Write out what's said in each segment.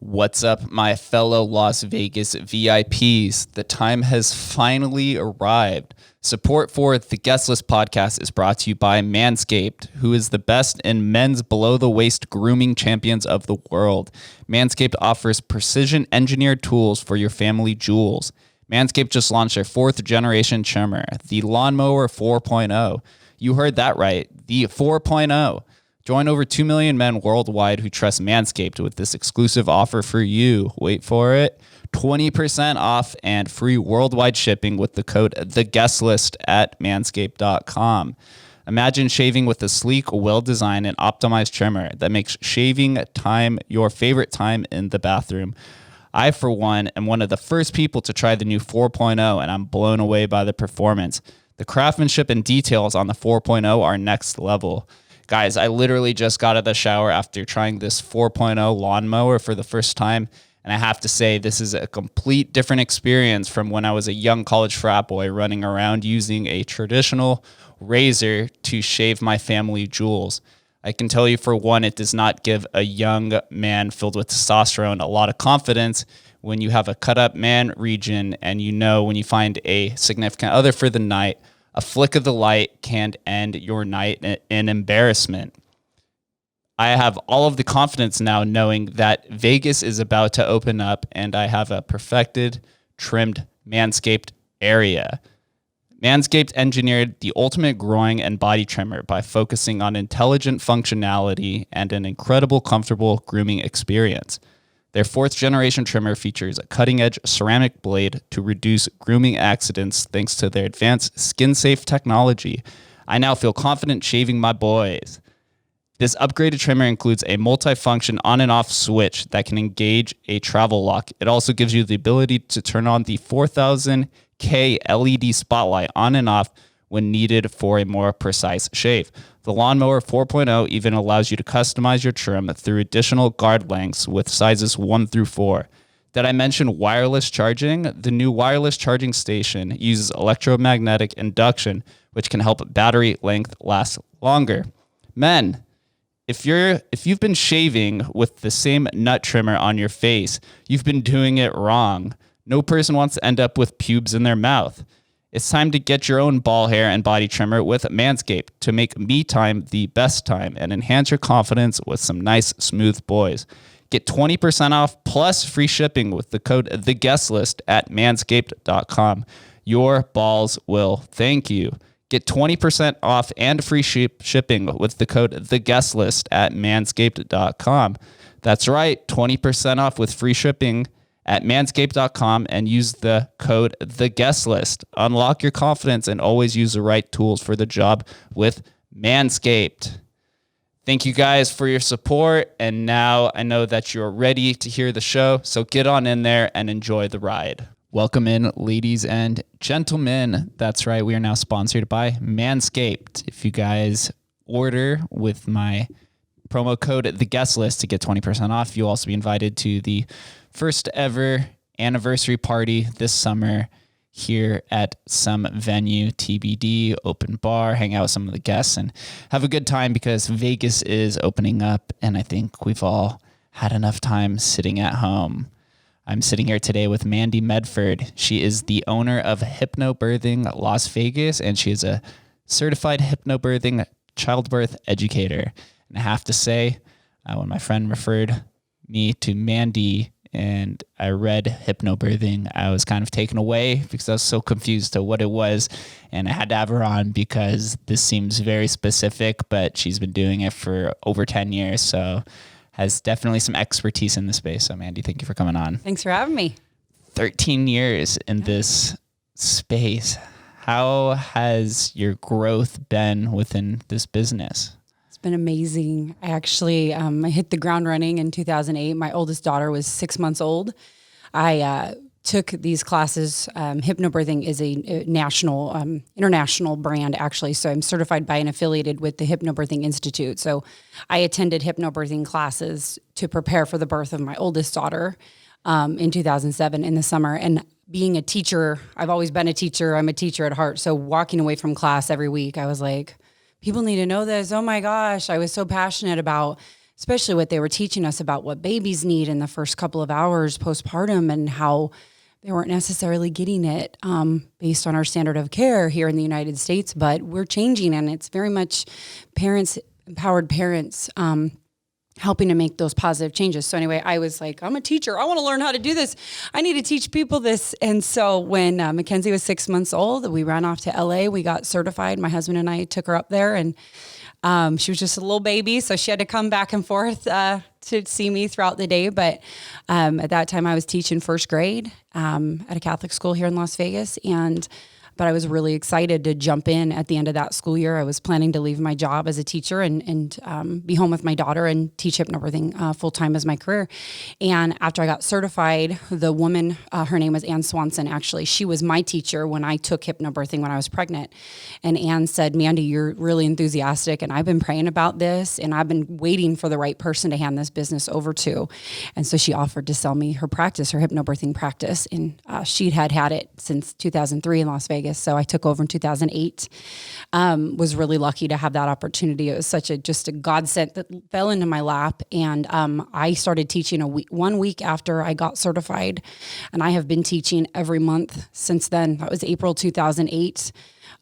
What's up, my fellow Las Vegas VIPs? The time has finally arrived. Support for the Guest List podcast is brought to you by Manscaped, who is the best in men's below-the-waist grooming champions of the world. Manscaped offers precision-engineered tools for your family jewels. Manscaped just launched their fourth-generation trimmer, the Lawnmower 4.0. You heard that right, the 4.0. Join over 2 million men worldwide who trust Manscaped with this exclusive offer for you. Wait for it. 20% off and free worldwide shipping with the code TheGuestList at manscaped.com. Imagine shaving with a sleek, well-designed, and optimized trimmer that makes shaving time your favorite time in the bathroom. I, for one, am one of the first people to try the new 4.0, and I'm blown away by the performance. The craftsmanship and details on the 4.0 are next level. Guys, I literally just got out of the shower after trying this 4.0 lawnmower for the first time, and I have to say this is a complete different experience from when I was a young college frat boy running around using a traditional razor to shave my family jewels. I can tell you, for one, it does not give a young man filled with testosterone a lot of confidence when you have a cut-up man region and you know when you find a significant other for the night, a flick of the light can end your night in embarrassment. I have all of the confidence now knowing that Vegas is about to open up and I have a perfected, trimmed Manscaped area. Manscaped engineered the ultimate groin and body trimmer by focusing on intelligent functionality and an incredible, comfortable grooming experience. Their fourth generation trimmer features a cutting-edge ceramic blade to reduce grooming accidents thanks to their advanced skin-safe technology. I now feel confident shaving my boys. This upgraded trimmer includes a multi-function on and off switch that can engage a travel lock. It also gives you the ability to turn on the 4000K LED spotlight on and off when needed for a more precise shave. The Lawnmower 4.0 even allows you to customize your trim through additional guard lengths with sizes 1 through 4. Did I mention wireless charging? The new wireless charging station uses electromagnetic induction, which can help battery length last longer. Men, if you've been shaving with the same nut trimmer on your face, you've been doing it wrong. No person wants to end up with pubes in their mouth. It's time to get your own ball hair and body trimmer with Manscaped to make me time the best time and enhance your confidence with some nice, smooth boys. Get 20% off plus free shipping with the code TheGuestList at manscaped.com. Your balls will thank you. Get 20% off and free shipping with the code TheGuestList at manscaped.com. That's right, 20% off with free shipping at manscaped.com and use the code TheGuestList. Unlock your confidence and always use the right tools for the job with Manscaped. Thank you guys for your support, and now I know that you're ready to hear the show, so get on in there and enjoy the ride. Welcome in, ladies and gentlemen. That's right, we are now sponsored by Manscaped. If you guys order with my promo code TheGuestList to get 20% off, you'll also be invited to the first ever anniversary party this summer here at some venue, TBD, open bar, hang out with some of the guests and have a good time because Vegas is opening up and I think we've all had enough time sitting at home. I'm sitting here today with Mandie Medford. She is the owner of Hypnobirthing Las Vegas and she is a certified hypnobirthing childbirth educator. And I have to say, when my friend referred me to Mandie and I read Hypnobirthing, I was kind of taken away because I was so confused to what it was. And I had to have her on because this seems very specific, but she's been doing it for over 10 years. So has definitely some expertise in the space. So Mandie, thank you for coming on. Thanks for having me. 13 years in this space. How has your growth been within this business? Been amazing. I actually I hit the ground running in 2008. My oldest daughter was 6 months old. I took these classes. Hypnobirthing is a national, international brand actually. So I'm certified by and affiliated with the Hypnobirthing Institute. So I attended hypnobirthing classes to prepare for the birth of my oldest daughter in 2007 in the summer. And being a teacher, I've always been a teacher. I'm a teacher at heart. So walking away from class every week, I was like, people need to know this. Oh my gosh. I was so passionate about especially what they were teaching us about what babies need in the first couple of hours postpartum and how they weren't necessarily getting it based on our standard of care here in the United States, but we're changing, and it's very much empowered parents helping to make those positive changes. So anyway, I was like, I'm a teacher. I want to learn how to do this. I need to teach people this. And so when Mackenzie was 6 months old, we ran off to LA. We got certified. My husband and I took her up there, and she was just a little baby, so she had to come back and forth to see me throughout the day. But at that time, I was teaching first grade at a Catholic school here in Las Vegas, but I was really excited to jump in at the end of that school year. I was planning to leave my job as a teacher and be home with my daughter and teach hypnobirthing full time as my career. And after I got certified, the woman, her name was Ann Swanson, actually, she was my teacher when I took hypnobirthing when I was pregnant. And Ann said, Mandie, you're really enthusiastic, and I've been praying about this, and I've been waiting for the right person to hand this business over to. And so she offered to sell me her practice, her hypnobirthing practice. And she had it since 2003 in Las Vegas. So I took over in 2008, was really lucky to have that opportunity. It was just a godsend that fell into my lap. And I started teaching 1 week after I got certified. And I have been teaching every month since then. That was April 2008.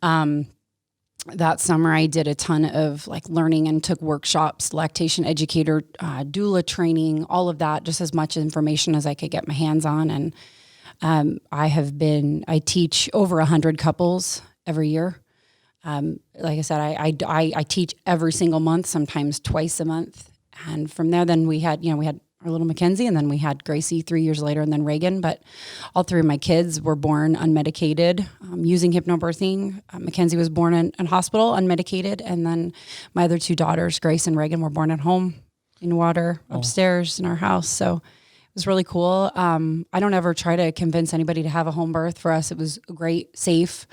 That summer I did a ton of learning and took workshops, lactation educator, doula training, all of that, just as much information as I could get my hands on. And I teach over 100 couples every year. Like I said, I teach every single month, sometimes twice a month. And from there, then we had our little Mackenzie, and then we had Gracie 3 years later, and then Reagan. But all three of my kids were born unmedicated, using hypnobirthing. Mackenzie was born in hospital, unmedicated. And then my other two daughters, Grace and Reagan, were born at home in water upstairs in our house. So it was really cool. I don't ever try to convince anybody to have a home birth. For us, it was a great, safe,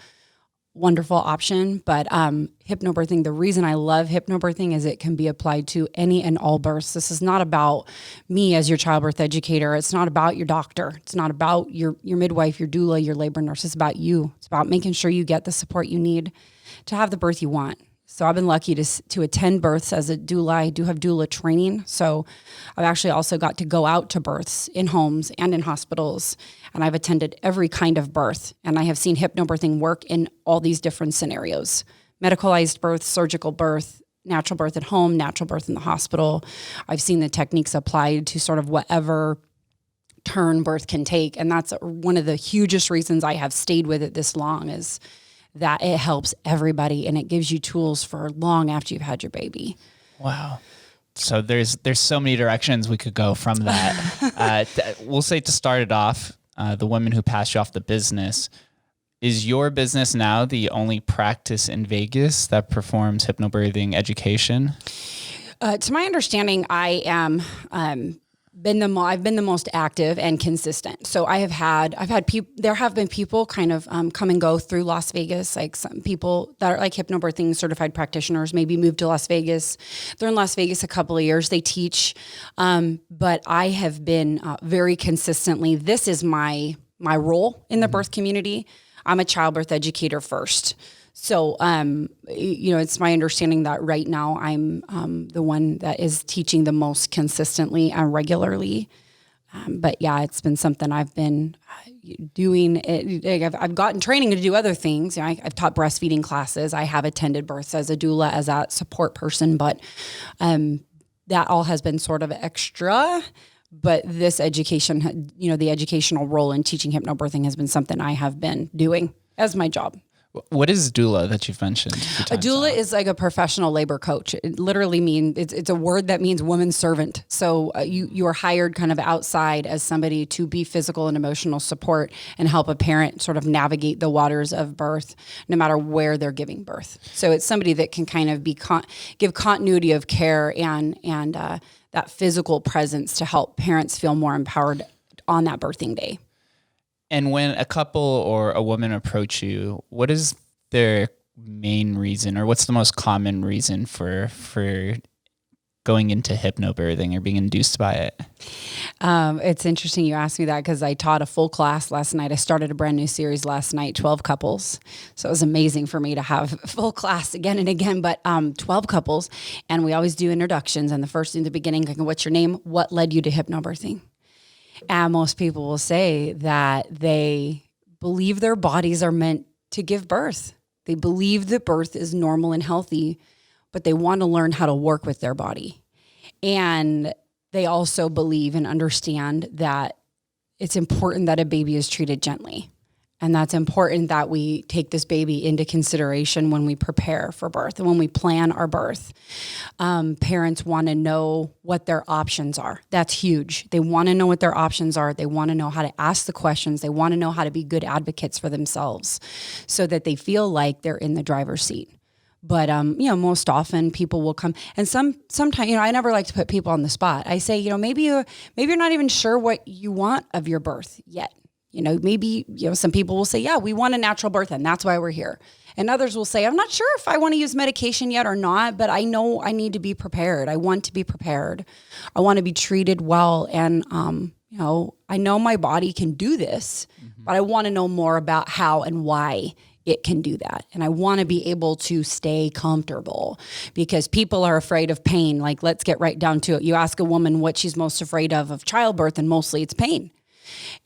wonderful option. But hypnobirthing, the reason I love hypnobirthing is it can be applied to any and all births. This is not about me as your childbirth educator. It's not about your doctor. It's not about your midwife, your doula, your labor nurse. It's about you. It's about making sure you get the support you need to have the birth you want. So I've been lucky to attend births as a doula. I do have doula training. So I've actually also got to go out to births in homes and in hospitals. And I've attended every kind of birth. And I have seen hypnobirthing work in all these different scenarios: medicalized birth, surgical birth, natural birth at home, natural birth in the hospital. I've seen the techniques applied to sort of whatever turn birth can take. And that's one of the hugest reasons I have stayed with it this long, is that it helps everybody, and it gives you tools for long after you've had your baby. Wow. So there's so many directions we could go from that. We'll say, to start it off, the woman who passed you off the business, is your business now the only practice in Vegas that performs hypnobirthing education? To my understanding, I am I've been the most active and consistent. So I've had people, there have been people kind of come and go through Las Vegas, like some people that are like hypnobirthing certified practitioners, maybe moved to Las Vegas. They're in Las Vegas a couple of years, they teach. But I have been very consistently, this is my role in the birth community. I'm a childbirth educator first. So, it's my understanding that right now I'm the one that is teaching the most consistently and regularly. But yeah, it's been something I've been doing. I've gotten training to do other things. I've taught breastfeeding classes. I have attended births as a doula, as a support person, but that all has been sort of extra. But this education, the educational role in teaching hypnobirthing has been something I have been doing as my job. What is doula that you've mentioned? A doula is like a professional labor coach. It literally means, it's a word that means woman's servant. So you are hired kind of outside as somebody to be physical and emotional support and help a parent sort of navigate the waters of birth, no matter where they're giving birth. So it's somebody that can kind of give continuity of care and that physical presence to help parents feel more empowered on that birthing day. And when a couple or a woman approach you, what is their main reason, or what's the most common reason for going into hypnobirthing or being induced by it? It's interesting you asked me that because I taught a full class last night. I started a brand new series last night, 12 couples. So it was amazing for me to have full class again and again, but 12 couples. And we always do introductions. And the first in the beginning, like, what's your name? What led you to hypnobirthing? And most people will say that they believe their bodies are meant to give birth. They believe that birth is normal and healthy, but they want to learn how to work with their body. And they also believe and understand that it's important that a baby is treated gently. And that's important that we take this baby into consideration when we prepare for birth and when we plan our birth. Parents want to know what their options are. That's huge. They want to know what their options are. They want to know how to ask the questions. They want to know how to be good advocates for themselves so that they feel like they're in the driver's seat. But, most often people will come, and sometimes, I never like to put people on the spot. I say, maybe you're not even sure what you want of your birth yet. Maybe, some people will say, yeah, we want a natural birth and that's why we're here. And others will say, I'm not sure if I want to use medication yet or not, but I know I need to be prepared. I want to be prepared. I want to be treated well. And, I know my body can do this, but I want to know more about how and why it can do that. And I want to be able to stay comfortable because people are afraid of pain. Like, let's get right down to it. You ask a woman what she's most afraid of childbirth, and mostly it's pain.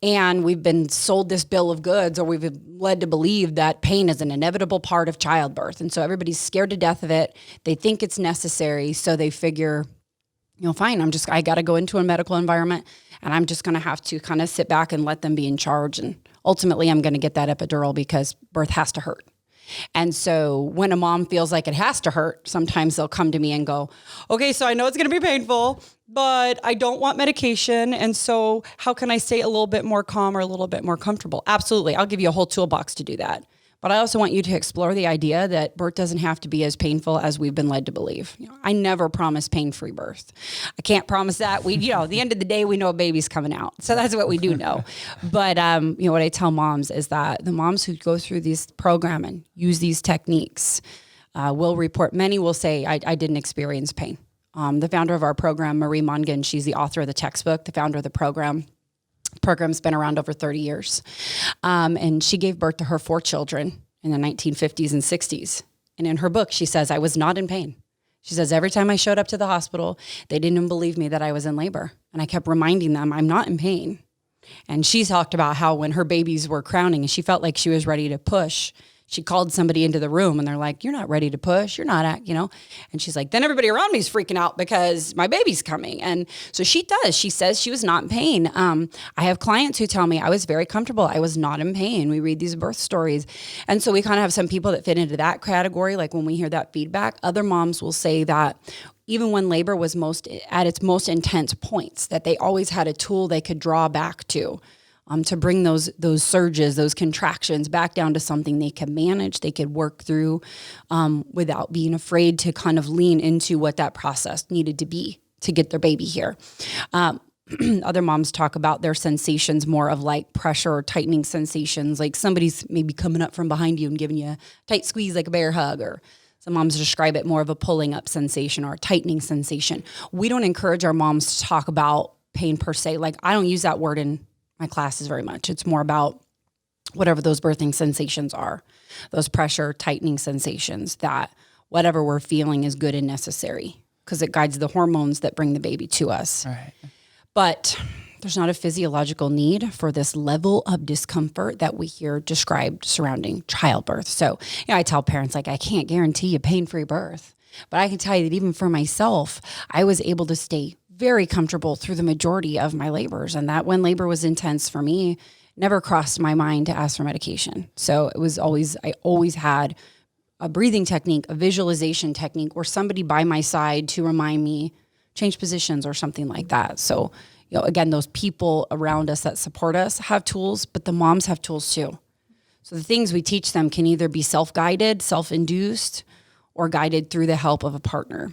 And we've been sold this bill of goods, or we've been led to believe that pain is an inevitable part of childbirth. And so everybody's scared to death of it. They think it's necessary. So they figure, fine, I got to go into a medical environment and I'm just going to have to kind of sit back and let them be in charge. And ultimately I'm going to get that epidural because birth has to hurt. And so when a mom feels like it has to hurt, sometimes they'll come to me and go, okay, so I know it's going to be painful, but I don't want medication. And so how can I stay a little bit more calm or a little bit more comfortable? Absolutely. I'll give you a whole toolbox to do that. But I also want you to explore the idea that birth doesn't have to be as painful as we've been led to believe. I never promise pain-free birth. I can't promise that. At the end of the day, we know a baby's coming out. So that's what we do know. But, what I tell moms is that the moms who go through this program and use these techniques will report, many will say, I didn't experience pain. The founder of our program, Marie Mongan, she's the author of the textbook, the founder of the program. Program's been around over 30 years. And she gave birth to her 4 children in the 1950s and 60s. And in her book, she says, I was not in pain. She says, every time I showed up to the hospital, they didn't even believe me that I was in labor. And I kept reminding them, I'm not in pain. And she talked about how when her babies were crowning and she felt like she was ready to push, she called somebody into the room and they're like, you're not ready to push. You're not and she's like, then everybody around me is freaking out because my baby's coming. And so she does. She says she was not in pain. I have clients who tell me I was very comfortable. I was not in pain. We read these birth stories. And so we kind of have some people that fit into that category. Like when we hear that feedback, other moms will say that even when labor was at its most intense points, that they always had a tool they could draw back to bring those surges, those contractions back down to something they could manage, they could work through without being afraid to kind of lean into what that process needed to be to get their baby here. Other moms talk about their sensations more of like pressure or tightening sensations, like somebody's maybe coming up from behind you and giving you a tight squeeze like a bear hug, or some moms describe it more of a pulling up sensation or a tightening sensation. We don't encourage our moms to talk about pain per se. Like I don't use that word in my classes very much. It's more about whatever those birthing sensations are, those pressure, tightening sensations, that whatever we're feeling is good and necessary because it guides the hormones that bring the baby to us. Right. But there's not a physiological need for this level of discomfort that we hear described surrounding childbirth. So, I tell parents, like, I can't guarantee a pain-free birth, but I can tell you that even for myself, I was able to stay very comfortable through the majority of my labors. And that when labor was intense for me, never crossed my mind to ask for medication. So I always had a breathing technique, a visualization technique, or somebody by my side to remind me, change positions or something like that. So, again, those people around us that support us have tools, but the moms have tools too. So the things we teach them can either be self-guided, self-induced, or guided through the help of a partner.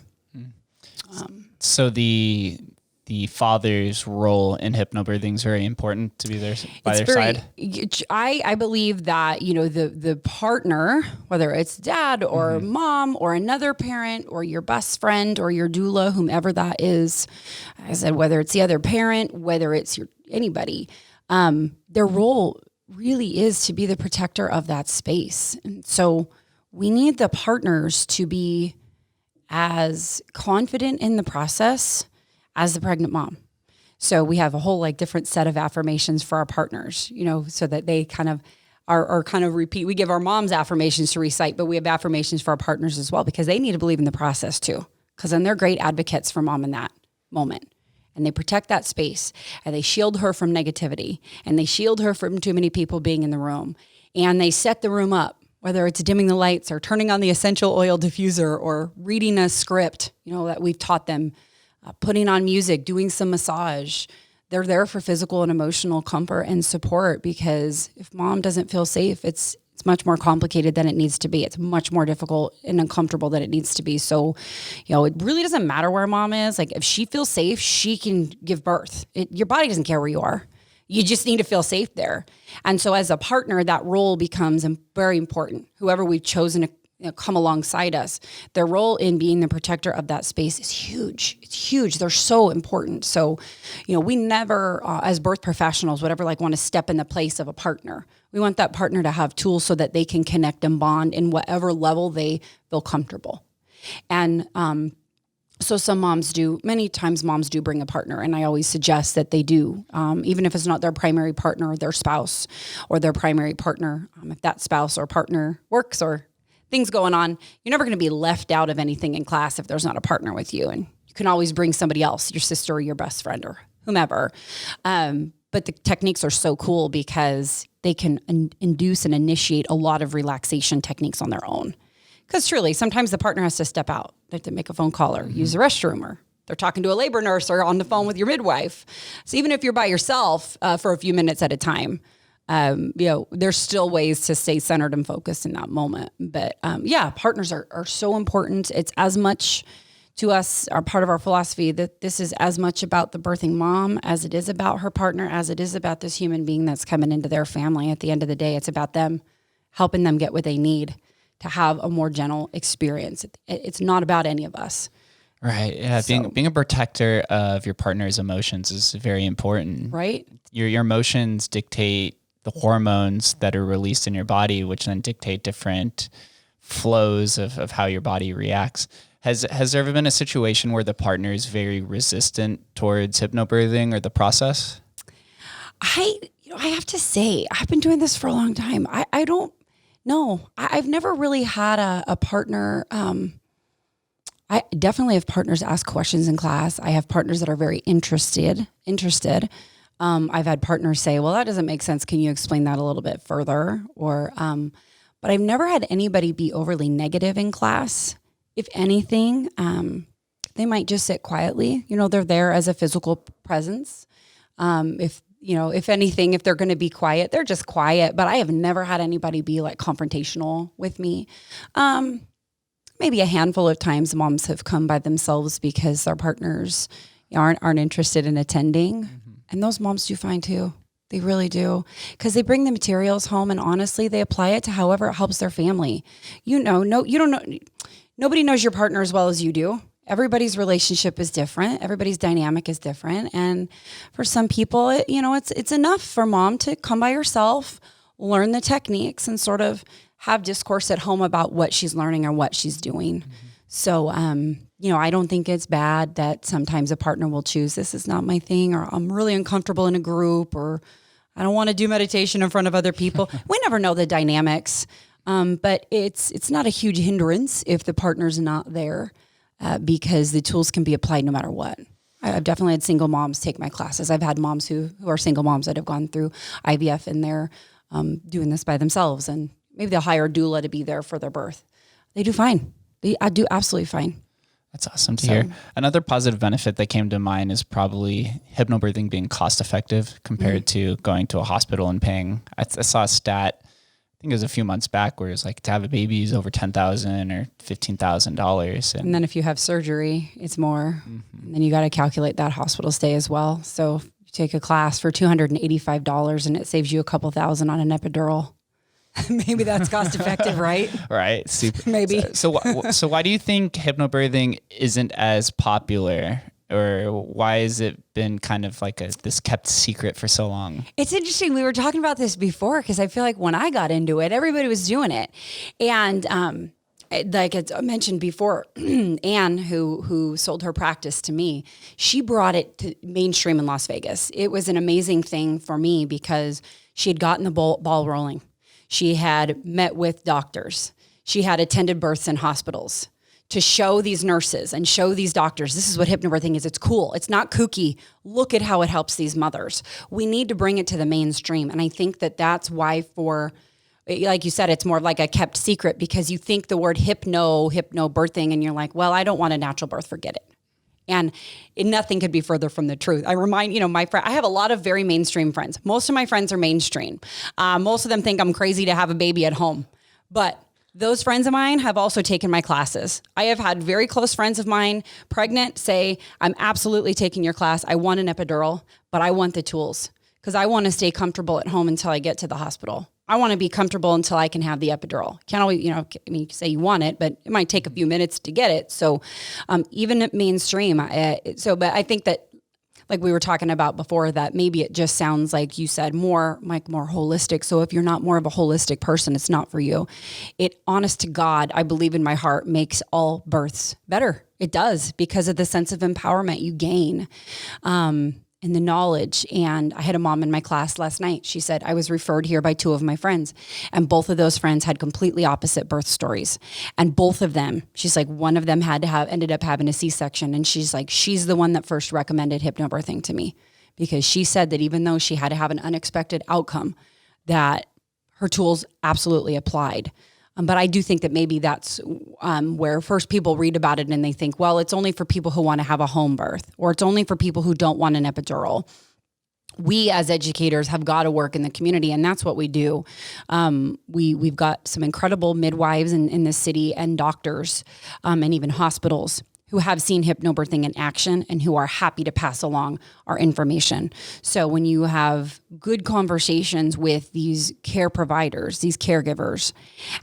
So the the father's role in hypnobirthing is very important to be there by their side? I believe that, the partner, whether it's dad or mom or another parent or your best friend or your doula, whomever that is, I said, whether it's the other parent, whether it's anybody, their role really is to be the protector of that space. And so we need the partners to be as confident in the process as the pregnant mom. So we have a whole different set of affirmations for our partners, so that they kind of are kind of repeat. We give our moms affirmations to recite, but we have affirmations for our partners as well, because they need to believe in the process too. Because then they're great advocates for mom in that moment. And they protect that space, and they shield her from negativity, and they shield her from too many people being in the room. And they set the room up, whether it's dimming the lights or turning on the essential oil diffuser or reading a script, that we've taught them, putting on music, doing some massage. They're there for physical and emotional comfort and support, because if mom doesn't feel safe, it's much more complicated than it needs to be. It's much more difficult and uncomfortable than it needs to be. So, it really doesn't matter where mom is. If she feels safe, she can give birth. Your body doesn't care where you are. You just need to feel safe there. And so as a partner, that role becomes very important. Whoever we've chosen to come alongside us, their role in being the protector of that space is huge. It's huge. They're so important. So, we never, as birth professionals, would ever want to step in the place of a partner. We want that partner to have tools so that they can connect and bond in whatever level they feel comfortable. And, so many times moms do bring a partner, and I always suggest that they do, even if it's not their primary partner or their spouse or their primary partner. If that spouse or partner works or things going on, you're never going to be left out of anything in class if there's not a partner with you. And you can always bring somebody else, your sister or your best friend or whomever. But the techniques are so cool because they can induce and initiate a lot of relaxation techniques on their own. Because truly, sometimes the partner has to step out. They have to make a phone call or use the restroom, or they're talking to a labor nurse or on the phone with your midwife. So even if you're by yourself for a few minutes at a time, there's still ways to stay centered and focused in that moment. But partners are so important. It's as much to us, our part of our philosophy, that this is as much about the birthing mom as it is about her partner, as it is about this human being that's coming into their family. At the end of the day, it's about them, helping them get what they need to have a more gentle experience. It's not about any of us. Right. Yeah. Being a protector of your partner's emotions is very important. Right. Your emotions dictate the hormones that are released in your body, which then dictate different flows of how your body reacts. Has there ever been a situation where the partner is very resistant towards hypnobirthing or the process? I have to say, I've been doing this for a long time. I don't know. I've never really had a partner. I definitely have partners ask questions in class. I have partners that are very interested. I've had partners say, well, that doesn't make sense. Can you explain that a little bit further? Or, but I've never had anybody be overly negative in class. If anything, they might just sit quietly. They're there as a physical presence. If anything, if they're going to be quiet, they're just quiet. But I have never had anybody be confrontational with me. Maybe a handful of times moms have come by themselves because their partners aren't interested in attending. Mm-hmm. And those moms do fine too. They really do. Because they bring the materials home, and honestly, they apply it to however it helps their family. You don't know. Nobody knows your partner as well as you do. Everybody's relationship is different. Everybody's dynamic is different. And for some people, it's enough for mom to come by herself, learn the techniques, and sort of have discourse at home about what she's learning or what she's doing. Mm-hmm. So, I don't think it's bad that sometimes a partner will choose, this is not my thing, or I'm really uncomfortable in a group, or I don't want to do meditation in front of other people. We never know the dynamics. But it's not a huge hindrance if the partner's not there, because the tools can be applied no matter what. I've definitely had single moms take my classes. I've had moms who are single moms that have gone through IVF, and they're doing this by themselves, and maybe they'll hire a doula to be there for their birth. They do fine. I do absolutely fine. That's awesome to hear. Another positive benefit that came to mind is probably hypnobirthing being cost effective compared to going to a hospital and paying. I saw a stat, I think it was a few months back where it was like to have a baby is over $10,000 or $15,000. And then if you have surgery, it's more. And then you got to calculate that hospital stay as well. So you take a class for $285 and it saves you a couple thousand on an epidural. Maybe that's cost effective, right? Right. Super. Maybe. So why do you think hypnobirthing isn't as popular? Or why has it been kind of like this kept secret for so long? It's interesting. We were talking about this before because I feel like when I got into it, everybody was doing it. And like I mentioned before, Anne, who sold her practice to me, she brought it to mainstream in Las Vegas. It was an amazing thing for me because she had gotten the ball rolling. She had met with doctors. She had attended births in hospitals to show these nurses and show these doctors, this is what hypnobirthing is. It's cool. It's not kooky. Look at how it helps these mothers. We need to bring it to the mainstream. And I think that that's why like you said, it's more like a kept secret because you think the word hypnobirthing and you're like, well, I don't want a natural birth, forget it. And nothing could be further from the truth. I remind, my friend, I have a lot of very mainstream friends. Most of my friends are mainstream. Most of them think I'm crazy to have a baby at home, but those friends of mine have also taken my classes. I have had very close friends of mine, pregnant, say, I'm absolutely taking your class. I want an epidural, but I want the tools because I want to stay comfortable at home until I get to the hospital. I want to be comfortable until I can have the epidural. Can't always, you can say you want it, but it might take a few minutes to get it. So even at mainstream, but I think that, like we were talking about before, that maybe it just sounds like you said more holistic. So if you're not more of a holistic person, it's not for you. It, honest to God, I believe in my heart, makes all births better. It does because of the sense of empowerment you gain. And the knowledge. And I had a mom in my class last night. She said, I was referred here by two of my friends, and both of those friends had completely opposite birth stories. And both of them, she's like, one of them ended up having a C-section. And she's like, she's the one that first recommended hypnobirthing to me because she said that even though she had to have an unexpected outcome, that her tools absolutely applied. But I do think that maybe that's where first people read about it and they think, well, it's only for people who want to have a home birth, or it's only for people who don't want an epidural. We as educators have got to work in the community, and that's what we do. We've got some incredible midwives in this city and doctors and even hospitals who have seen hypnobirthing in action and who are happy to pass along our information. So when you have good conversations with these care providers, these caregivers,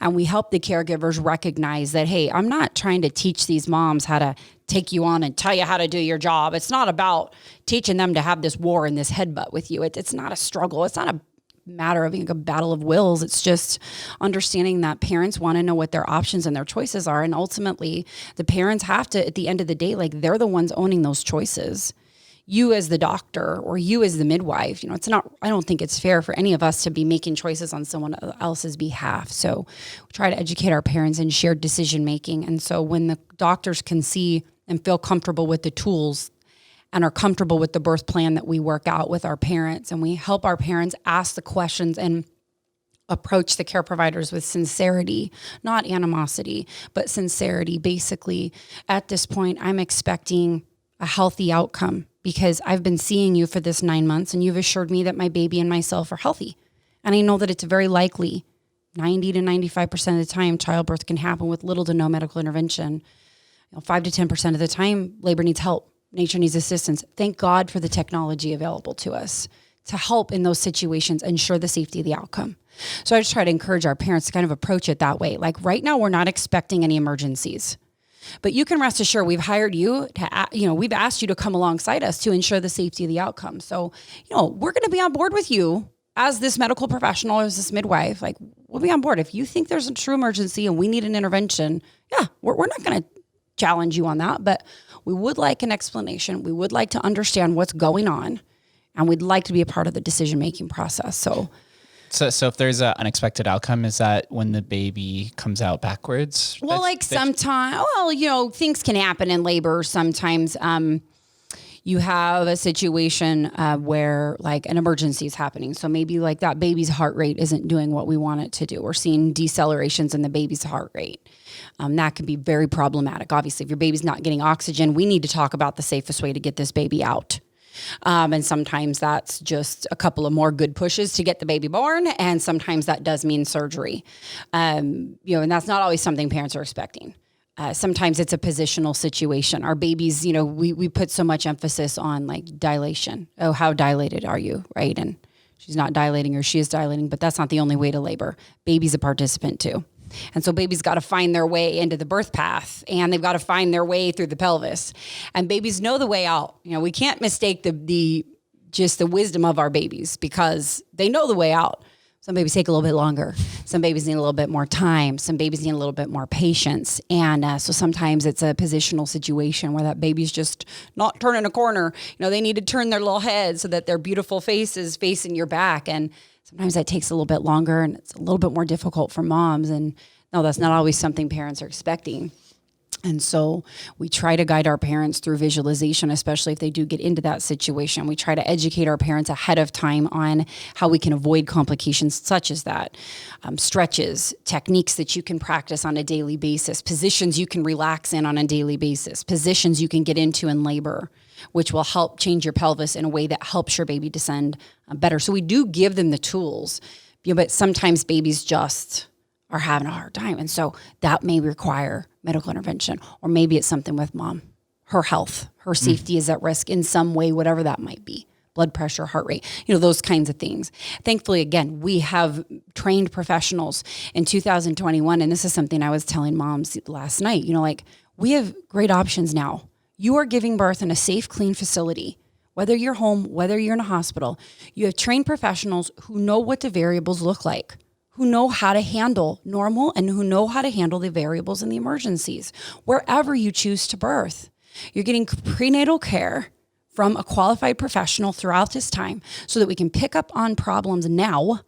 and we help the caregivers recognize that, hey, I'm not trying to teach these moms how to take you on and tell you how to do your job. It's not about teaching them to have this war and this headbutt with you. It's not a struggle. It's not a matter of being a battle of wills. It's just understanding that parents want to know what their options and their choices are. And ultimately the parents have to, at the end of the day, like they're the ones owning those choices. You as the doctor or you as the midwife, it's not, I don't think it's fair for any of us to be making choices on someone else's behalf. So we try to educate our parents in shared decision-making. And so when the doctors can see and feel comfortable with the tools and are comfortable with the birth plan that we work out with our parents, and we help our parents ask the questions and approach the care providers with sincerity, not animosity, but sincerity. Basically, at this point, I'm expecting a healthy outcome because I've been seeing you for this 9 months and you've assured me that my baby and myself are healthy. And I know that it's very likely 90 to 95% of the time childbirth can happen with little to no medical intervention. 5 to 10% of the time labor needs help. Nature needs assistance. Thank God for the technology available to us to help in those situations, ensure the safety of the outcome. So I just try to encourage our parents to kind of approach it that way. Like right now, we're not expecting any emergencies, but you can rest assured we've hired you to, we've asked you to come alongside us to ensure the safety of the outcome. So, we're going to be on board with you as this medical professional, as this midwife. Like we'll be on board. If you think there's a true emergency and we need an intervention, we're not going to challenge you on that, but we would like an explanation. We would like to understand what's going on, and we'd like to be a part of the decision-making process. So if there's an unexpected outcome, is that when the baby comes out backwards? Well, sometimes, things can happen in labor. Sometimes you have a situation where like an emergency is happening. So maybe like that baby's heart rate isn't doing what we want it to do. We're seeing decelerations in the baby's heart rate. That can be very problematic. Obviously, if your baby's not getting oxygen, we need to talk about the safest way to get this baby out. And sometimes that's just a couple of more good pushes to get the baby born. And sometimes that does mean surgery. And that's not always something parents are expecting. Sometimes it's a positional situation. Our babies, we put so much emphasis on like dilation. Oh, how dilated are you? Right. And she's not dilating or she is dilating, but that's not the only way to labor. Baby's a participant too. And so babies got to find their way into the birth path, and they've got to find their way through the pelvis, and babies know the way out. We can't mistake the wisdom of our babies because they know the way out. Some babies take a little bit longer. Some babies need a little bit more time. Some babies need a little bit more patience. And so sometimes it's a positional situation where that baby's just not turning a corner. They need to turn their little head so that their beautiful face is facing your back. And sometimes that takes a little bit longer and it's a little bit more difficult for moms. And no, that's not always something parents are expecting. And so we try to guide our parents through visualization, especially if they do get into that situation. We try to educate our parents ahead of time on how we can avoid complications such as that. Stretches, techniques that you can practice on a daily basis, positions you can relax in on a daily basis, positions you can get into in labor, which will help change your pelvis in a way that helps your baby descend better. So we do give them the tools, but sometimes babies just are having a hard time. And so that may require medical intervention, or maybe it's something with mom. Her health, her safety is at risk in some way, whatever that might be. Blood pressure, heart rate, those kinds of things. Thankfully, again, we have trained professionals in 2021. And this is something I was telling moms last night, we have great options now. You are giving birth in a safe, clean facility. Whether you're home, whether you're in a hospital, you have trained professionals who know what the variables look like, who know how to handle normal and who know how to handle the variables and the emergencies, wherever you choose to birth. You're getting prenatal care from a qualified professional throughout this time so that we can pick up on problems now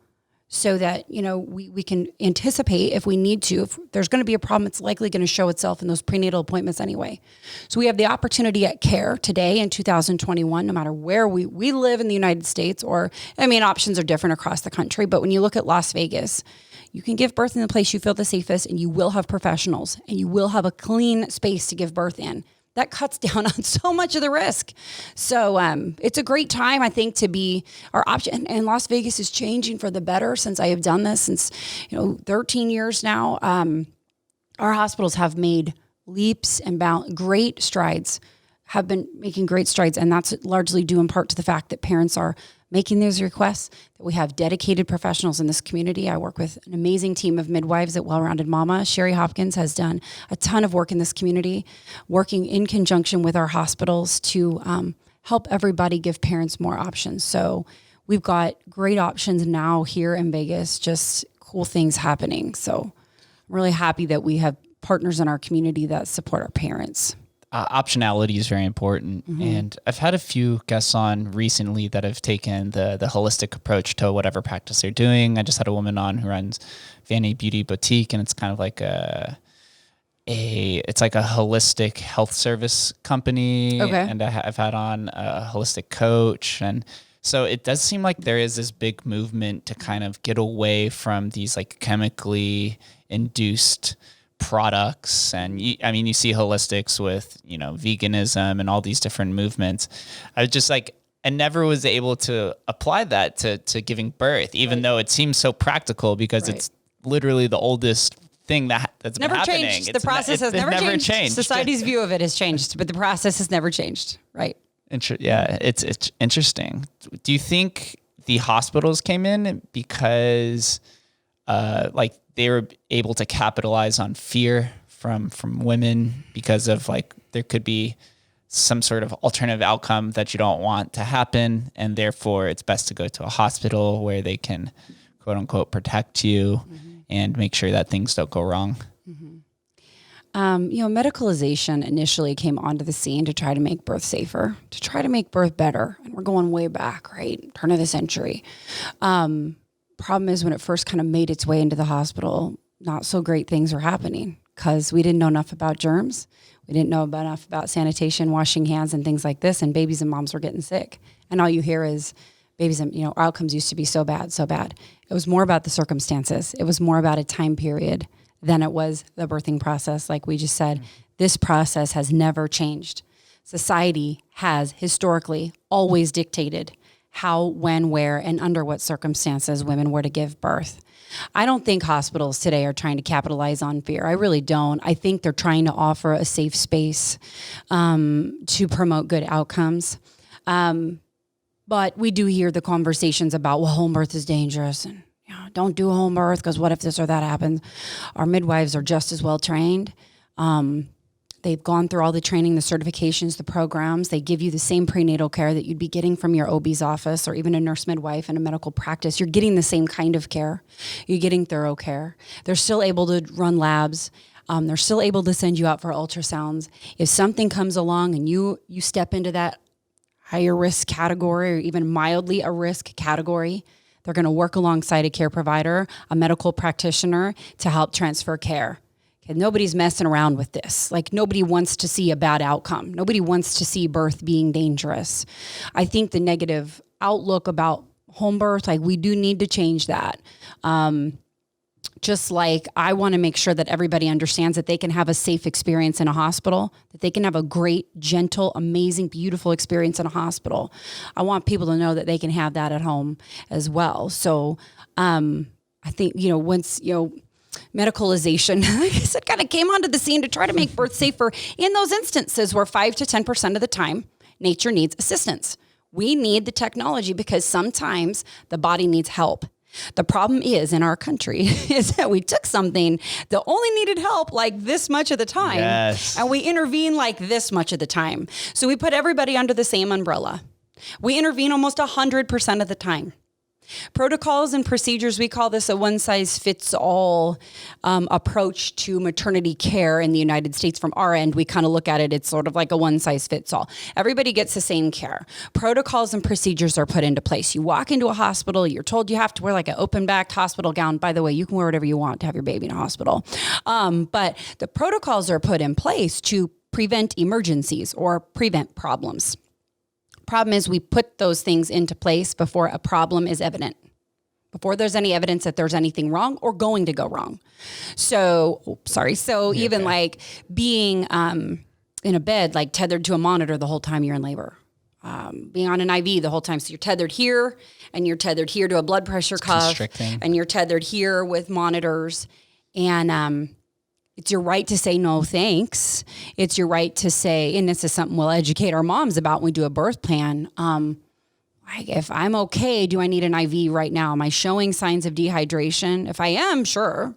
so that, we can anticipate if we need to. If there's going to be a problem, it's likely going to show itself in those prenatal appointments anyway. So we have the opportunity at CARE today in 2021, no matter where we live in the United States, options are different across the country. But when you look at Las Vegas, you can give birth in the place you feel the safest, and you will have professionals, and you will have a clean space to give birth in. That cuts down on so much of the risk. So it's a great time, I think, to be our option. And Las Vegas is changing for the better since I have done this since 13 years now. Our hospitals have made leaps and great strides, have been making great strides. And that's largely due in part to the fact that parents are making these requests, that we have dedicated professionals in this community. I work with an amazing team of midwives at Well-Rounded Mama. Sherry Hopkins has done a ton of work in this community, working in conjunction with our hospitals to help everybody give parents more options. So we've got great options now here in Vegas, just cool things happening. So I'm really happy that we have partners in our community that support our parents. Optionality is very important. Mm-hmm. And I've had a few guests on recently that have taken the holistic approach to whatever practice they're doing. I just had a woman on who runs Vanity Beauty Boutique, and it's kind of like it's like a holistic health service company. Okay. And I've had on a holistic coach. And so it does seem like there is this big movement to kind of get away from these like chemically induced products. And you see holistics with, veganism and all these different movements. I was just like, I never was able to apply that to giving birth, even though it seems so practical because it's literally the oldest thing that's never been happening. Changed. The process has never changed. Society's view of it has changed, but the process has never changed. Right. Yeah. It's interesting. Do you think the hospitals came in because, they were able to capitalize on fear from women because of there could be some sort of alternative outcome that you don't want to happen, and therefore it's best to go to a hospital where they can quote unquote protect you and make sure that things don't go wrong? Medicalization initially came onto the scene to try to make birth safer, to try to make birth better. And we're going way back, right? Turn of the century. Problem is when it first kind of made its way into the hospital, not so great things were happening because we didn't know enough about germs. We didn't know enough about sanitation, washing hands and things like this. And babies and moms were getting sick. And all you hear is babies and, outcomes used to be so bad, so bad. It was more about the circumstances. It was more about a time period than it was the birthing process. Like we just said, this process has never changed. Society has historically always dictated how, when, where, and under what circumstances women were to give birth. I don't think hospitals today are trying to capitalize on fear. I really don't. I think they're trying to offer a safe space to promote good outcomes. But we do hear the conversations about, well, home birth is dangerous and don't do home birth because what if this or that happens? Our midwives are just as well trained. They've gone through all the training, the certifications, the programs. They give you the same prenatal care that you'd be getting from your OB's office or even a nurse midwife in a medical practice. You're getting the same kind of care. You're getting thorough care. They're still able to run labs. They're still able to send you out for ultrasounds. If something comes along and you step into that higher risk category or even mildly a risk category, they're going to work alongside a care provider, a medical practitioner to help transfer care. Okay, nobody's messing around with this. Like, nobody wants to see a bad outcome. Nobody wants to see birth being dangerous. I think the negative outlook about home birth, like, we do need to change that. Just like I want to make sure that everybody understands that they can have a safe experience in a hospital, that they can have a great, gentle, amazing, beautiful experience in a hospital. I want people to know that they can have that at home as well. So I think, once, medicalization, like I said, kind of came onto the scene to try to make birth safer in those instances where 5 to 10% of the time nature needs assistance. We need the technology because sometimes the body needs help. The problem is in our country is that we took something that only needed help like this much of the time, and we intervene like this much of the time. So we put everybody under the same umbrella. We intervene almost 100% of the time. Protocols and procedures, we call this a one-size-fits-all approach to maternity care in the United States. From our end, we kind of look at it, it's sort of like a one-size-fits-all. Everybody gets the same care. Protocols and procedures are put into place. You walk into a hospital, you're told you have to wear like an open-backed hospital gown. By the way, you can wear whatever you want to have your baby in a hospital. But the protocols are put in place to prevent emergencies or prevent problems. Problem is we put those things into place before a problem is evident, before there's any evidence that there's anything wrong or going to go wrong. So even like being in a bed, like tethered to a monitor the whole time you're in labor, being on an IV the whole time. So you're tethered here and you're tethered here to a blood pressure cuff and you're tethered here with monitors. And it's your right to say no thanks. It's your right to say, and this is something we'll educate our moms about when we do a birth plan. Like, if I'm okay, do I need an IV right now? Am I showing signs of dehydration? If I am, sure.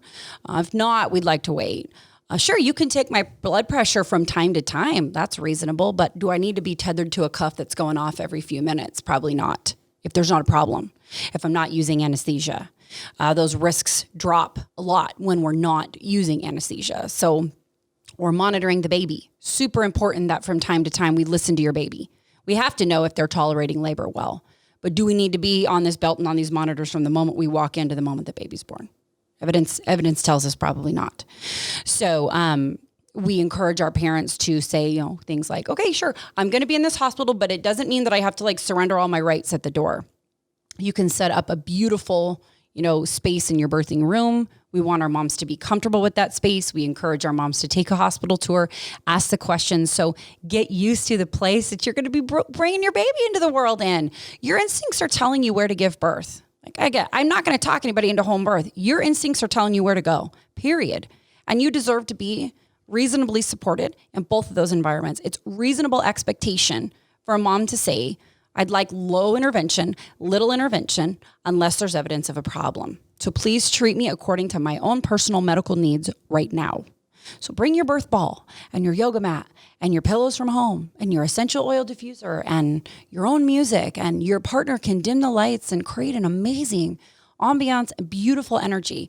If not, we'd like to wait. Sure, you can take my blood pressure from time to time. That's reasonable. But do I need to be tethered to a cuff that's going off every few minutes? Probably not. If there's not a problem, if I'm not using anesthesia. Those risks drop a lot when we're not using anesthesia. So we're monitoring the baby. Super important that from time to time we listen to your baby. We have to know if they're tolerating labor well. But do we need to be on this belt and on these monitors from the moment we walk in to the moment the baby's born? Evidence tells us probably not. So we encourage our parents to say, things like, okay, sure, I'm going to be in this hospital, but it doesn't mean that I have to like surrender all my rights at the door. You can set up a beautiful space in your birthing room. We want our moms to be comfortable with that space. We encourage our moms to take a hospital tour, ask the questions. So get used to the place that you're going to be bringing your baby into the world in. Your instincts are telling you where to give birth. I'm not going to talk anybody into home birth. Your instincts are telling you where to go, period. And you deserve to be reasonably supported in both of those environments. It's reasonable expectation for a mom to say, I'd like low intervention, little intervention, unless there's evidence of a problem. So please treat me according to my own personal medical needs right now. So bring your birth ball and your yoga mat and your pillows from home and your essential oil diffuser and your own music, and your partner can dim the lights and create an amazing ambiance and beautiful energy.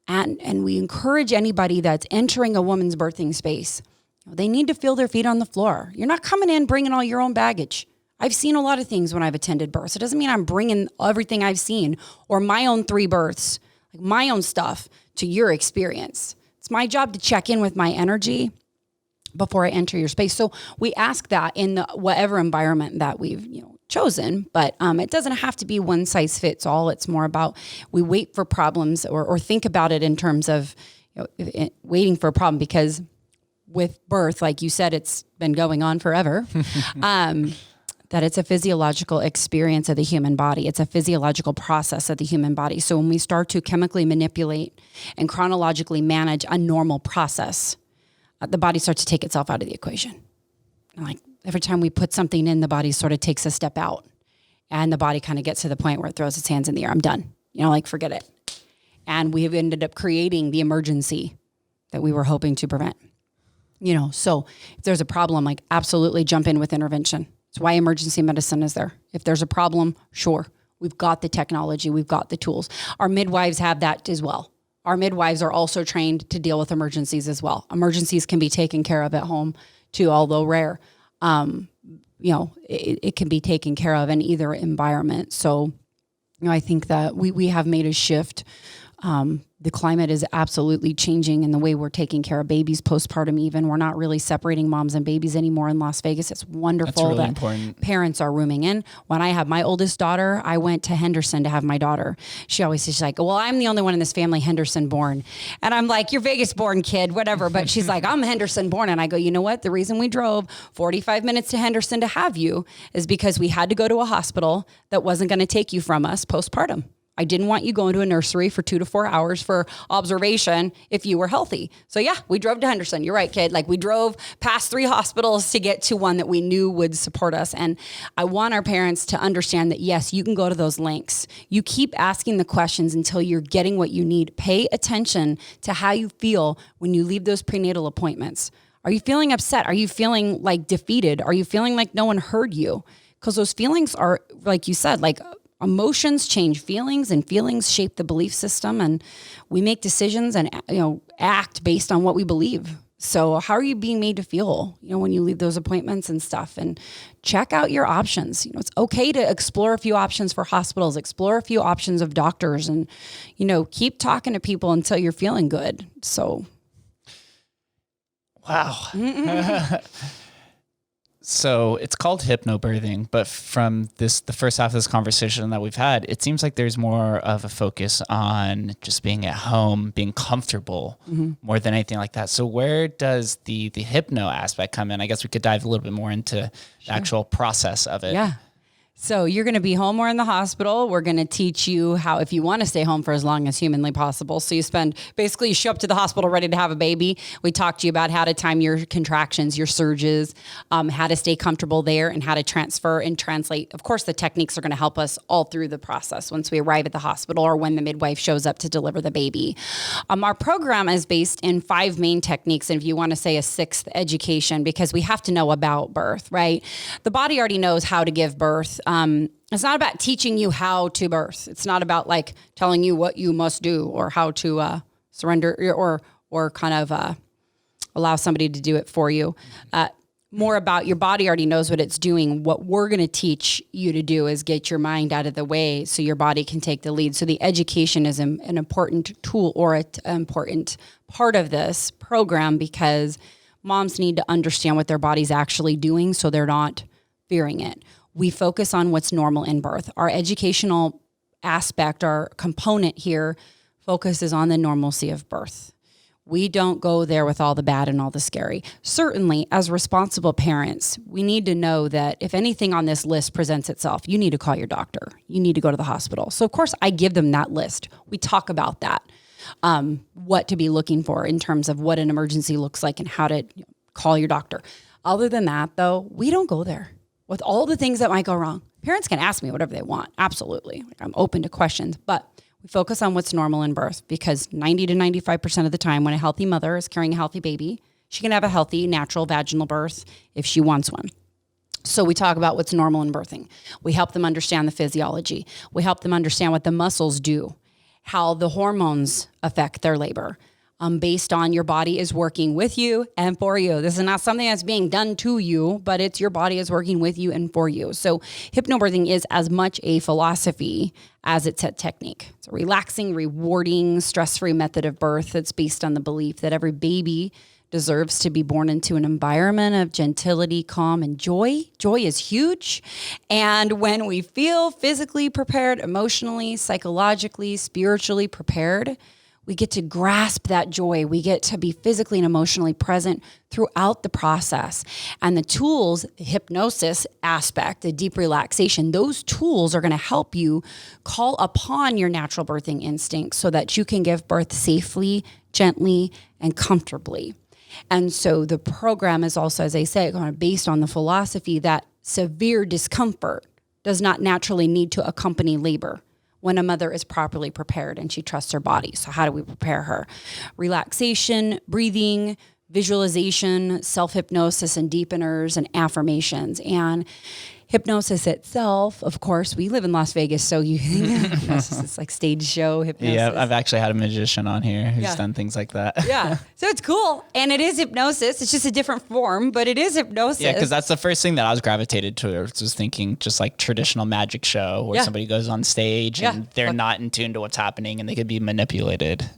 And we encourage anybody that's entering a woman's birthing space, they need to feel their feet on the floor. You're not coming in bringing all your own baggage. I've seen a lot of things when I've attended births. It doesn't mean I'm bringing everything I've seen or my own 3 births, like my own stuff, to your experience. It's my job to check in with my energy before I enter your space. So we ask that in whatever environment that we've chosen, but it doesn't have to be one size fits all. It's more about we wait for problems or think about it in terms of waiting for a problem, because with birth, like you said, it's been going on forever, that it's a physiological experience of the human body. It's a physiological process of the human body. So when we start to chemically manipulate and chronologically manage a normal process, the body starts to take itself out of the equation. Like every time we put something in, the body sort of takes a step out, and the body kind of gets to the point where it throws its hands in the air. I'm done. Like forget it. And we have ended up creating the emergency that we were hoping to prevent. So if there's a problem, like absolutely jump in with intervention. It's why emergency medicine is there. If there's a problem, sure, we've got the technology, we've got the tools. Our midwives have that as well. Our midwives are also trained to deal with emergencies as well. Emergencies can be taken care of at home too, although rare. It can be taken care of in either environment. So, I think that we have made a shift. The climate is absolutely changing in the way we're taking care of babies postpartum even. We're not really separating moms and babies anymore in Las Vegas. It's wonderful. That's really important. Parents are rooming in. When I had my oldest daughter, I went to Henderson to have my daughter. She always says, she's like, well, I'm the only one in this family Henderson born. And I'm like, you're Vegas born, kid, whatever. But she's like, I'm Henderson born. And I go, you know what? The reason we drove 45 minutes to Henderson to have you is because we had to go to a hospital that wasn't going to take you from us postpartum. I didn't want you going to a nursery for 2 to 4 hours for observation if you were healthy. So yeah, we drove to Henderson. You're right, kid. Like we drove past 3 hospitals to get to one that we knew would support us. And I want our parents to understand that yes, you can go to those links. You keep asking the questions until you're getting what you need. Pay attention to how you feel when you leave those prenatal appointments. Are you feeling upset? Are you feeling like defeated? Are you feeling like no one heard you? Because those feelings are, like you said, like emotions change feelings, and feelings shape the belief system, and we make decisions and act based on what we believe. So how are you being made to feel, when you leave those appointments and stuff? And check out your options. It's okay to explore a few options for hospitals, explore a few options of doctors, and keep talking to people until you're feeling good. So wow. So it's called hypnobirthing, but from the first half of this conversation that we've had, it seems like there's more of a focus on just being at home, being comfortable more than anything like that. So where does the hypno aspect come in? I guess we could dive a little bit more into the actual process of it. Yeah. So you're going to be home or in the hospital. We're going to teach you how, if you want to stay home for as long as humanly possible. So you show up to the hospital ready to have a baby. We talk to you about how to time your contractions, your surges, how to stay comfortable there, and how to transfer and translate. Of course, the techniques are going to help us all through the process once we arrive at the hospital or when the midwife shows up to deliver the baby. Our program is based in 5 main techniques. And if you want to say a 6th, education, because we have to know about birth, right? The body already knows how to give birth. It's not about teaching you how to birth. It's not about like telling you what you must do or how to surrender or kind of allow somebody to do it for you. More about your body already knows what it's doing. What we're going to teach you to do is get your mind out of the way so your body can take the lead. So the education is an important tool or an important part of this program, because moms need to understand what their body's actually doing so they're not fearing it. We focus on what's normal in birth. Our educational aspect, our component here, focuses on the normalcy of birth. We don't go there with all the bad and all the scary. Certainly, as responsible parents, we need to know that if anything on this list presents itself, you need to call your doctor. You need to go to the hospital. So, of course, I give them that list. We talk about that, what to be looking for in terms of what an emergency looks like and how to call your doctor. Other than that, though, we don't go there with all the things that might go wrong. Parents can ask me whatever they want. Absolutely. I'm open to questions, but we focus on what's normal in birth, because 90 to 95% of the time when a healthy mother is carrying a healthy baby, she can have a healthy natural vaginal birth if she wants one. So we talk about what's normal in birthing. We help them understand the physiology. We help them understand what the muscles do, how the hormones affect their labor. Based on your body is working with you and for you. This is not something that's being done to you, but it's your body is working with you and for you. So hypnobirthing is as much a philosophy as it's a technique. It's a relaxing, rewarding, stress-free method of birth that's based on the belief that every baby deserves to be born into an environment of gentility, calm, and joy. Joy is huge. And when we feel physically prepared, emotionally, psychologically, spiritually prepared, We get to grasp that joy. We get to be physically and emotionally present throughout the process. And the tools, the hypnosis aspect, the deep relaxation, those tools are going to help you call upon your natural birthing instincts so that you can give birth safely, gently, and comfortably. And so the program is also, as I say, kind of based on the philosophy that severe discomfort does not naturally need to accompany labor when a mother is properly prepared and she trusts her body. So how do we prepare her? Relaxation, breathing, visualization, self-hypnosis and deepeners and affirmations. And hypnosis itself, of course, we live in Las Vegas, so you think hypnosis is like stage show hypnosis. Yeah, I've actually had a magician on here who's done things like that. Yeah, so it's cool. And it is hypnosis. It's just a different form, but it is hypnosis. Yeah, because that's the first thing that I was gravitated towards, was thinking just like traditional magic show where somebody goes on stage and they're not in tune to what's happening and they could be manipulated.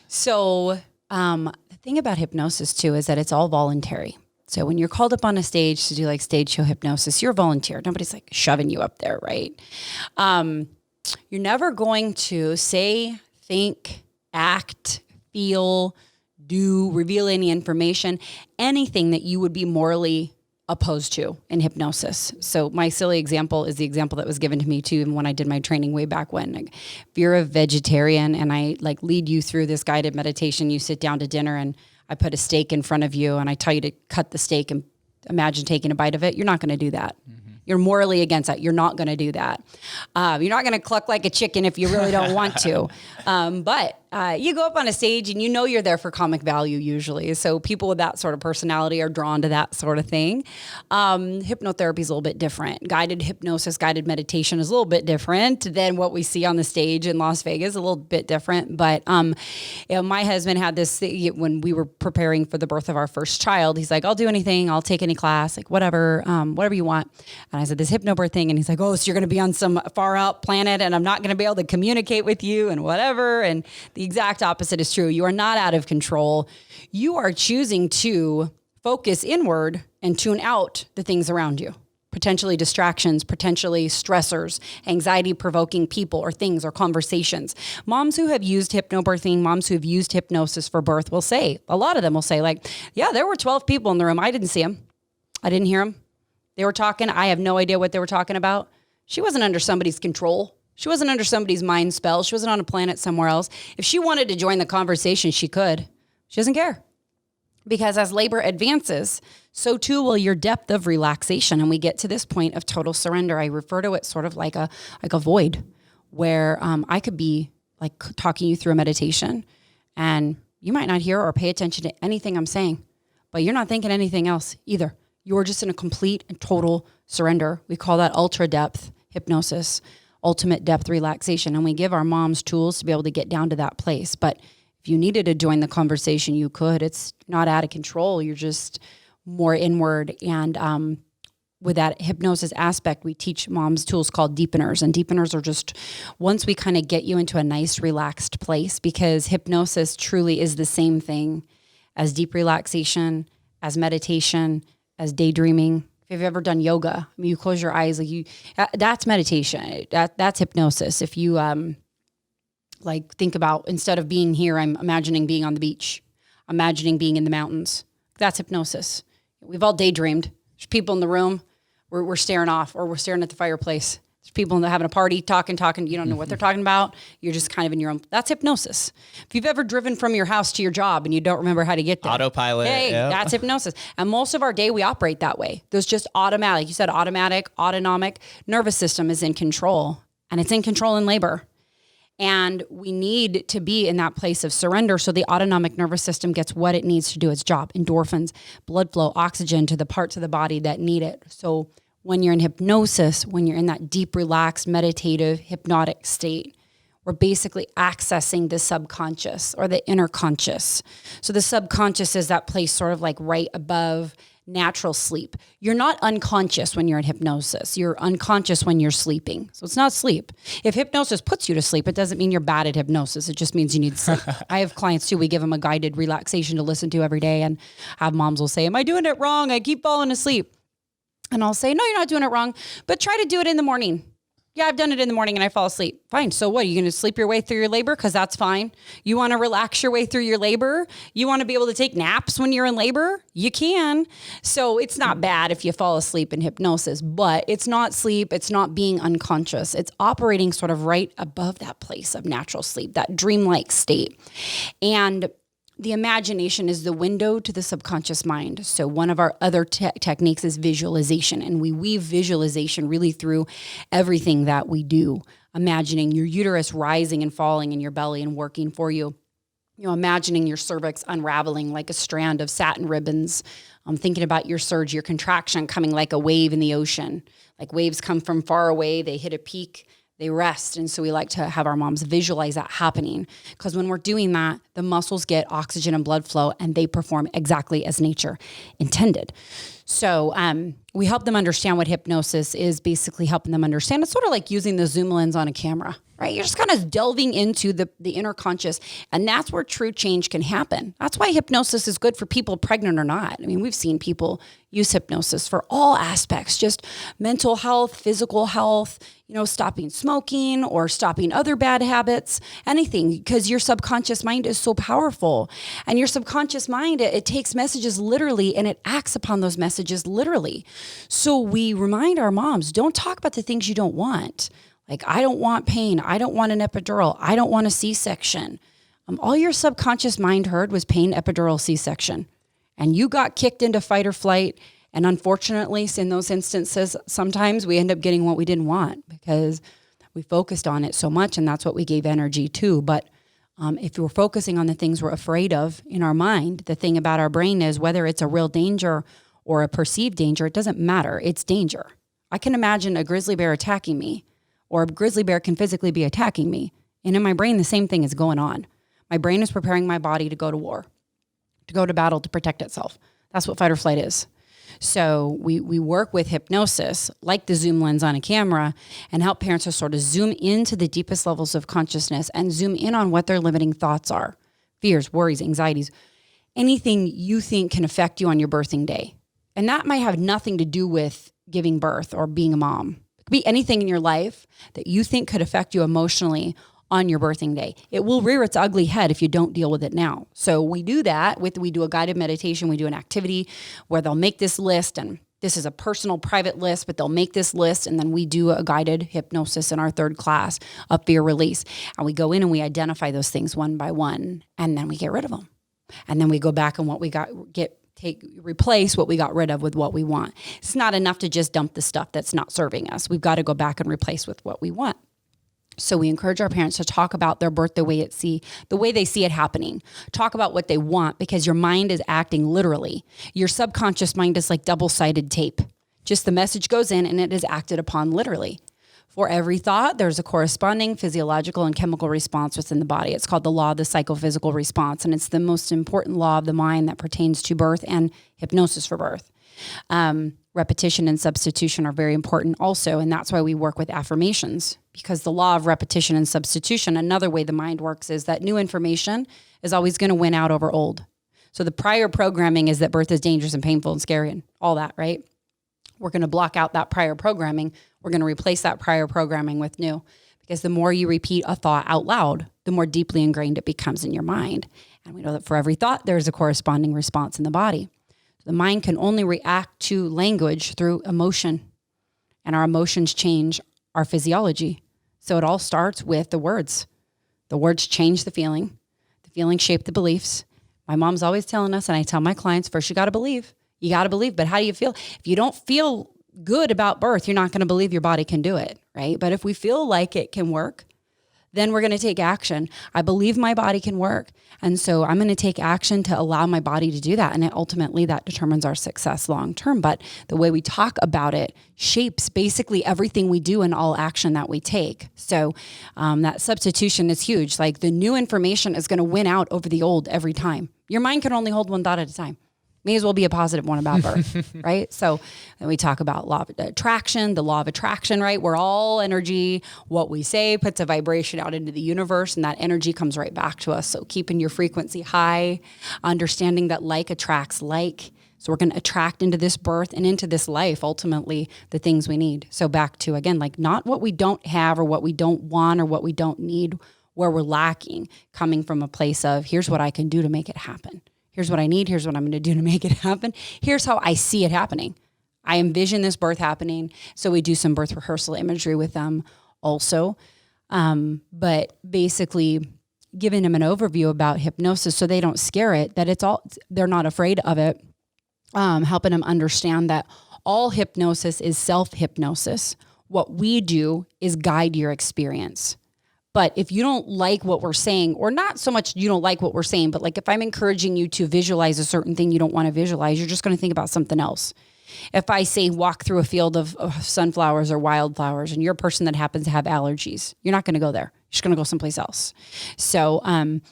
So the thing about hypnosis too is that it's all voluntary. So when you're called up on a stage to do like stage show hypnosis, you're a volunteer. Nobody's like shoving you up there, right? You're never going to say, think, act, feel, do, reveal any information, anything that you would be morally opposed to in hypnosis. So my silly example is the example that was given to me too, even when I did my training way back when. Like, if you're a vegetarian and I like lead you through this guided meditation, you sit down to dinner and I put a steak in front of you and I tell you to cut the steak and imagine taking a bite of it, you're not going to do that. You're morally against that. You're not going to do that. You're not going to cluck like a chicken if you really don't want to. But you go up on a stage and you know you're there for comic value usually. So people with that sort of personality are drawn to that sort of thing. Hypnotherapy is a little bit different. Guided hypnosis, guided meditation is a little bit different than what we see on the stage in Las Vegas, a little bit different. But my husband had this thing when we were preparing for the birth of our first child. He's like, I'll do anything. I'll take any class, like whatever you want. And I said, this hypnobirthing. And he's like, oh, so you're going to be on some far out planet and I'm not going to be able to communicate with you and whatever. And the exact opposite is true. You are not out of control. You are choosing to focus inward and tune out the things around you. Potentially distractions, potentially stressors, anxiety-provoking people or things or conversations. Moms who have used hypnobirthing, moms who have used hypnosis for birth will say, a lot of them will say like, yeah, there were 12 people in the room. I didn't see them. I didn't hear them. They were talking. I have no idea what they were talking about. She wasn't under somebody's control. She wasn't under somebody's mind spell. She wasn't on a planet somewhere else. If she wanted to join the conversation, she could. She doesn't care. Because as labor advances, so too will your depth of relaxation. And we get to this point of total surrender. I refer to it sort of like a void where I could be like talking you through a meditation and you might not hear or pay attention to anything I'm saying, but you're not thinking anything else either. You're just in a complete and total surrender. We call that ultra depth hypnosis, ultimate depth relaxation. And we give our moms tools to be able to get down to that place. But if you needed to join the conversation, you could. It's not out of control. You're just more inward. And with that hypnosis aspect, we teach moms tools called deepeners. And deepeners are just once we kind of get you into a nice, relaxed place, because hypnosis truly is the same thing as deep relaxation, as meditation, as daydreaming. If you've ever done yoga, I mean, you close your eyes, like that's meditation. That's hypnosis. If you like think about, instead of being here, I'm imagining being on the beach, imagining being in the mountains. That's hypnosis. We've all daydreamed. There's people in the room. We're staring off, or we're staring at the fireplace. There's people having a party, talking. You don't know what they're talking about. You're just kind of in your own. That's hypnosis. If you've ever driven from your house to your job and you don't remember how to get there. Autopilot. Hey, that's hypnosis. And most of our day, we operate that way. There's just automatic. You said automatic, autonomic. Nervous system is in control, and it's in control in labor. And we need to be in that place of surrender so the autonomic nervous system gets what it needs to do its job. Endorphins, blood flow, oxygen to the parts of the body that need it. So when you're in hypnosis, when you're in that deep, relaxed, meditative, hypnotic state, we're basically accessing the subconscious or the inner conscious. So the subconscious is that place sort of like right above natural sleep. You're not unconscious when you're in hypnosis. You're unconscious when you're sleeping. So it's not sleep. If hypnosis puts you to sleep, it doesn't mean you're bad at hypnosis. It just means you need sleep. I have clients too. We give them a guided relaxation to listen to every day, and have moms will say, am I doing it wrong? I keep falling asleep. And I'll say, no, you're not doing it wrong, but try to do it in the morning. Yeah, I've done it in the morning and I fall asleep. Fine. So what? Are you going to sleep your way through your labor? Because that's fine. You want to relax your way through your labor? You want to be able to take naps when you're in labor? You can. So it's not bad if you fall asleep in hypnosis, but it's not sleep. It's not being unconscious. It's operating sort of right above that place of natural sleep, that dreamlike state. And the imagination is the window to the subconscious mind. So one of our other techniques is visualization, and we weave visualization really through everything that we do. Imagining your uterus rising and falling in your belly and working for you. You know, imagining your cervix unraveling like a strand of satin ribbons. Thinking about your surge, your contraction coming like a wave in the ocean. Like waves come from far away, they hit a peak, they rest. And so we like to have our moms visualize that happening, because when we're doing that, the muscles get oxygen and blood flow and they perform exactly as nature intended. So we help them understand what hypnosis is, basically helping them understand. It's sort of like using the zoom lens on a camera, right? You're just kind of delving into the inner conscious, and that's where true change can happen. That's why hypnosis is good for people pregnant or not. I mean, we've seen people use hypnosis for all aspects, just mental health, physical health, you know, stopping smoking or stopping other bad habits, anything, because your subconscious mind is so powerful. And your subconscious mind, it takes messages literally and it acts upon those messages literally. So we remind our moms, don't talk about the things you don't want. Like, I don't want pain. I don't want an epidural. I don't want a C-section. All your subconscious mind heard was pain, epidural, C-section. And you got kicked into fight or flight. And unfortunately, in those instances, sometimes we end up getting what we didn't want because we focused on it so much, and that's what we gave energy to. But if we're focusing on the things we're afraid of in our mind, the thing about our brain is whether it's a real danger or a perceived danger, it doesn't matter. It's danger. I can imagine a grizzly bear attacking me, or a grizzly bear can physically be attacking me. And in my brain, the same thing is going on. My brain is preparing my body to go to war, to go to battle, to protect itself. That's what fight or flight is. So we work with hypnosis, like the zoom lens on a camera, and help parents to sort of zoom into the deepest levels of consciousness and zoom in on what their limiting thoughts are, fears, worries, anxieties, anything you think can affect you on your birthing day. And that might have nothing to do with giving birth or being a mom. It could be anything in your life that you think could affect you emotionally on your birthing day. It will rear its ugly head if you don't deal with it now. So we do that we do a guided meditation. We do an activity where they'll make this list, and this is a personal private list, but they'll make this list. And then we do a guided hypnosis in our third class of fear release. And we go in and we identify those things one by one, and then we get rid of them. And then we go back and replace what we got rid of with what we want. It's not enough to just dump the stuff that's not serving us. We've got to go back and replace with what we want. So we encourage our parents to talk about their birth the way they see it happening. Talk about what they want, because your mind is acting literally. Your subconscious mind is like double-sided tape. Just the message goes in and it is acted upon literally. For every thought, there's a corresponding physiological and chemical response within the body. It's called the law of the psychophysical response, and it's the most important law of the mind that pertains to birth and hypnosis for birth. Repetition and substitution are very important also, and that's why we work with affirmations, because the law of repetition and substitution, another way the mind works is that new information is always going to win out over old. So the prior programming is that birth is dangerous and painful and scary and all that, right? We're going to block out that prior programming. We're going to replace that prior programming with new, because the more you repeat a thought out loud, the more deeply ingrained it becomes in your mind. And we know that for every thought, there's a corresponding response in the body. The mind can only react to language through emotion, and our emotions change our physiology. So it all starts with the words. The words change the feelings shape the beliefs. My mom's always telling us, and I tell my clients, first you got to believe. You got to believe, but how do you feel? If you don't feel good about birth, you're not going to believe your body can do it, right? But if we feel like it can work, then we're going to take action. I believe my body can work. And so I'm going to take action to allow my body to do that. And ultimately that determines our success long-term. But the way we talk about it shapes basically everything we do and all action that we take. So that substitution is huge. Like the new information is going to win out over the old every time. Your mind can only hold one thought at a time. May as well be a positive one about birth, right? So then we talk about law of attraction, the law of attraction, right? We're all energy. What we say puts a vibration out into the universe, and that energy comes right back to us. So keeping your frequency high, understanding that like attracts like. So we're going to attract into this birth and into this life, ultimately, the things we need. So back to, again, like not what we don't have or what we don't want or what we don't need, where we're lacking, coming from a place of here's what I can do to make it happen. Here's what I need. Here's what I'm going to do to make it happen. Here's how I see it happening. I envision this birth happening. So we do some birth rehearsal imagery with them also. But basically giving them an overview about hypnosis so they don't scare it, that they're not afraid of it. Helping them understand that all hypnosis is self-hypnosis. What we do is guide your experience. But if you don't like what we're saying, or not so much you don't like what we're saying, but like if I'm encouraging you to visualize a certain thing you don't want to visualize, you're just going to think about something else. If I say walk through a field of sunflowers or wildflowers and you're a person that happens to have allergies, you're not going to go there. You're just going to go someplace else. So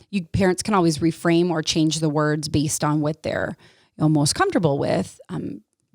you parents can always reframe or change the words based on what they're most comfortable with.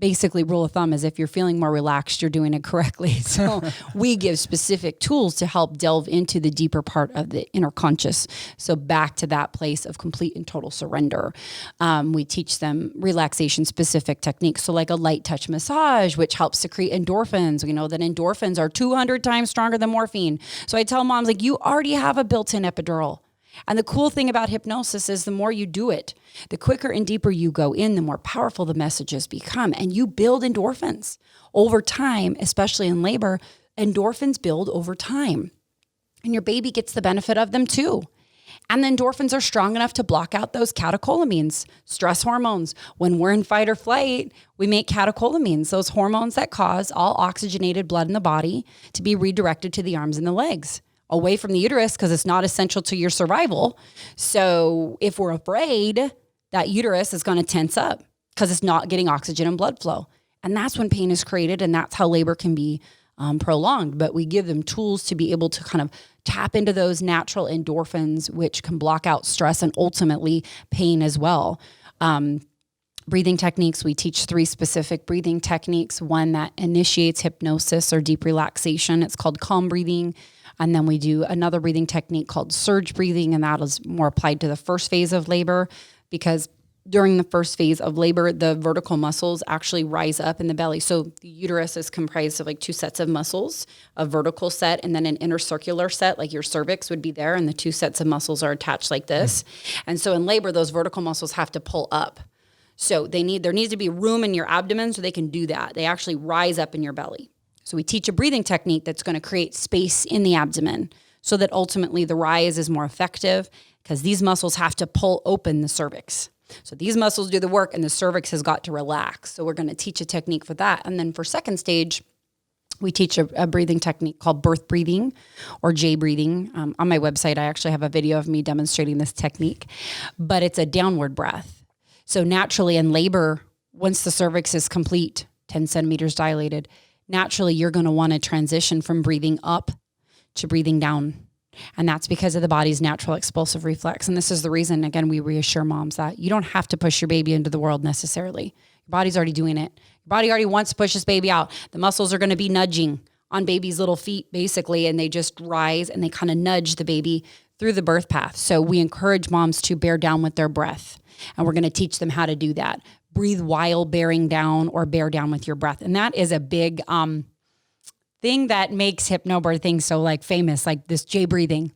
Basically, rule of thumb is if you're feeling more relaxed, you're doing it correctly. So we give specific tools to help delve into the deeper part of the inner conscious. So back to that place of complete and total surrender. We teach them relaxation specific techniques. So like a light touch massage, which helps secrete endorphins. We know that endorphins are 200 times stronger than morphine. So I tell moms, like, you already have a built-in epidural. And the cool thing about hypnosis is the more you do it, the quicker and deeper you go in, the more powerful the messages become. And you build endorphins over time, especially in labor. Endorphins build over time. And your baby gets the benefit of them too. And the endorphins are strong enough to block out those catecholamines, stress hormones. When we're in fight or flight, we make catecholamines, those hormones that cause all oxygenated blood in the body to be redirected to the arms and the legs, away from the uterus, because it's not essential to your survival. So if we're afraid, that uterus is going to tense up because it's not getting oxygen and blood flow. And that's when pain is created, and that's how labor can be prolonged. But we give them tools to be able to kind of tap into those natural endorphins, which can block out stress and ultimately pain as well. Breathing techniques, we teach 3 specific breathing techniques. One that initiates hypnosis or deep relaxation. It's called calm breathing. And then we do another breathing technique called surge breathing, and that is more applied to the first phase of labor, because during the first phase of labor, the vertical muscles actually rise up in the belly. So the uterus is comprised of like 2 sets of muscles, a vertical set and then an inner circular set, like your cervix would be there, and the 2 sets of muscles are attached like this. And so in labor, those vertical muscles have to pull up. So there needs to be room in your abdomen so they can do that. They actually rise up in your belly. So we teach a breathing technique that's going to create space in the abdomen so that ultimately the rise is more effective, because these muscles have to pull open the cervix. So these muscles do the work and the cervix has got to relax. So we're going to teach a technique for that. And then for second stage, we teach a breathing technique called birth breathing or J breathing. On my website, I actually have a video of me demonstrating this technique, but it's a downward breath. So naturally in labor, once the cervix is complete, 10 centimeters dilated, naturally, you're going to want to transition from breathing up to breathing down. And that's because of the body's natural expulsive reflex. And this is the reason, again, we reassure moms that you don't have to push your baby into the world necessarily. Your body's already doing it. Your body already wants to push this baby out. The muscles are going to be nudging on baby's little feet, basically, and they just rise and they kind of nudge the baby through the birth path. So we encourage moms to bear down with their breath. And we're going to teach them how to do that. Breathe while bearing down, or bear down with your breath. And that is a big thing that makes hypnobirthing so like famous, like this J breathing.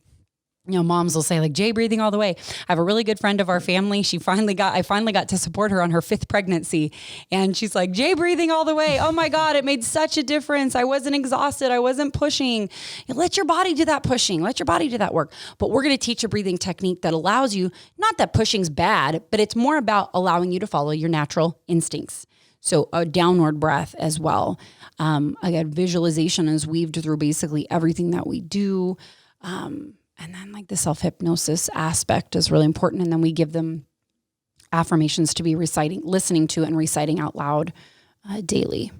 You know, moms will say like J breathing all the way. I have a really good friend of our family. I finally got to support her on her 5th pregnancy. And she's like, J breathing all the way. Oh my God, it made such a difference. I wasn't exhausted. I wasn't pushing. Let your body do that pushing. Let your body do that work. But we're going to teach a breathing technique that allows you, not that pushing's bad, but it's more about allowing you to follow your natural instincts. So a downward breath as well. Again, visualization is weaved through basically everything that we do. And then like the self-hypnosis aspect is really important. And then we give them affirmations to be listening to and reciting out loud daily.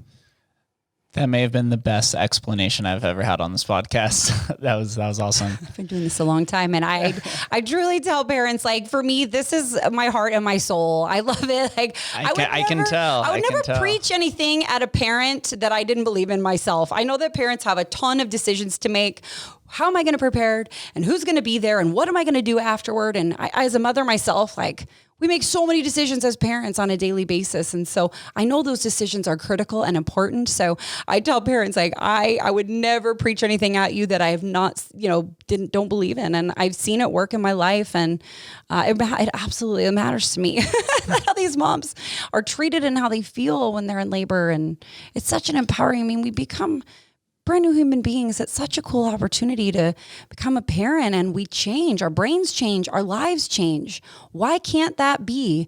That may have been the best explanation I've ever had on this podcast. That was awesome. I've been doing this a long time. And I truly tell parents, like, for me, this is my heart and my soul. I love it. Like I can tell. I would never preach anything at a parent that I didn't believe in myself. I know that parents have a ton of decisions to make. How am I going to prepare, and who's going to be there, and what am I going to do afterward? And I, as a mother myself, like, We make so many decisions as parents on a daily basis. And so I know those decisions are critical and important. So I tell parents, like, I would never preach anything at you that I have not, don't believe in. And I've seen it work in my life. And it absolutely matters to me how these moms are treated and how they feel when they're in labor. And it's such an empowering, we become brand new human beings. It's such a cool opportunity to become a parent, and we change, our brains change, our lives change. Why can't that be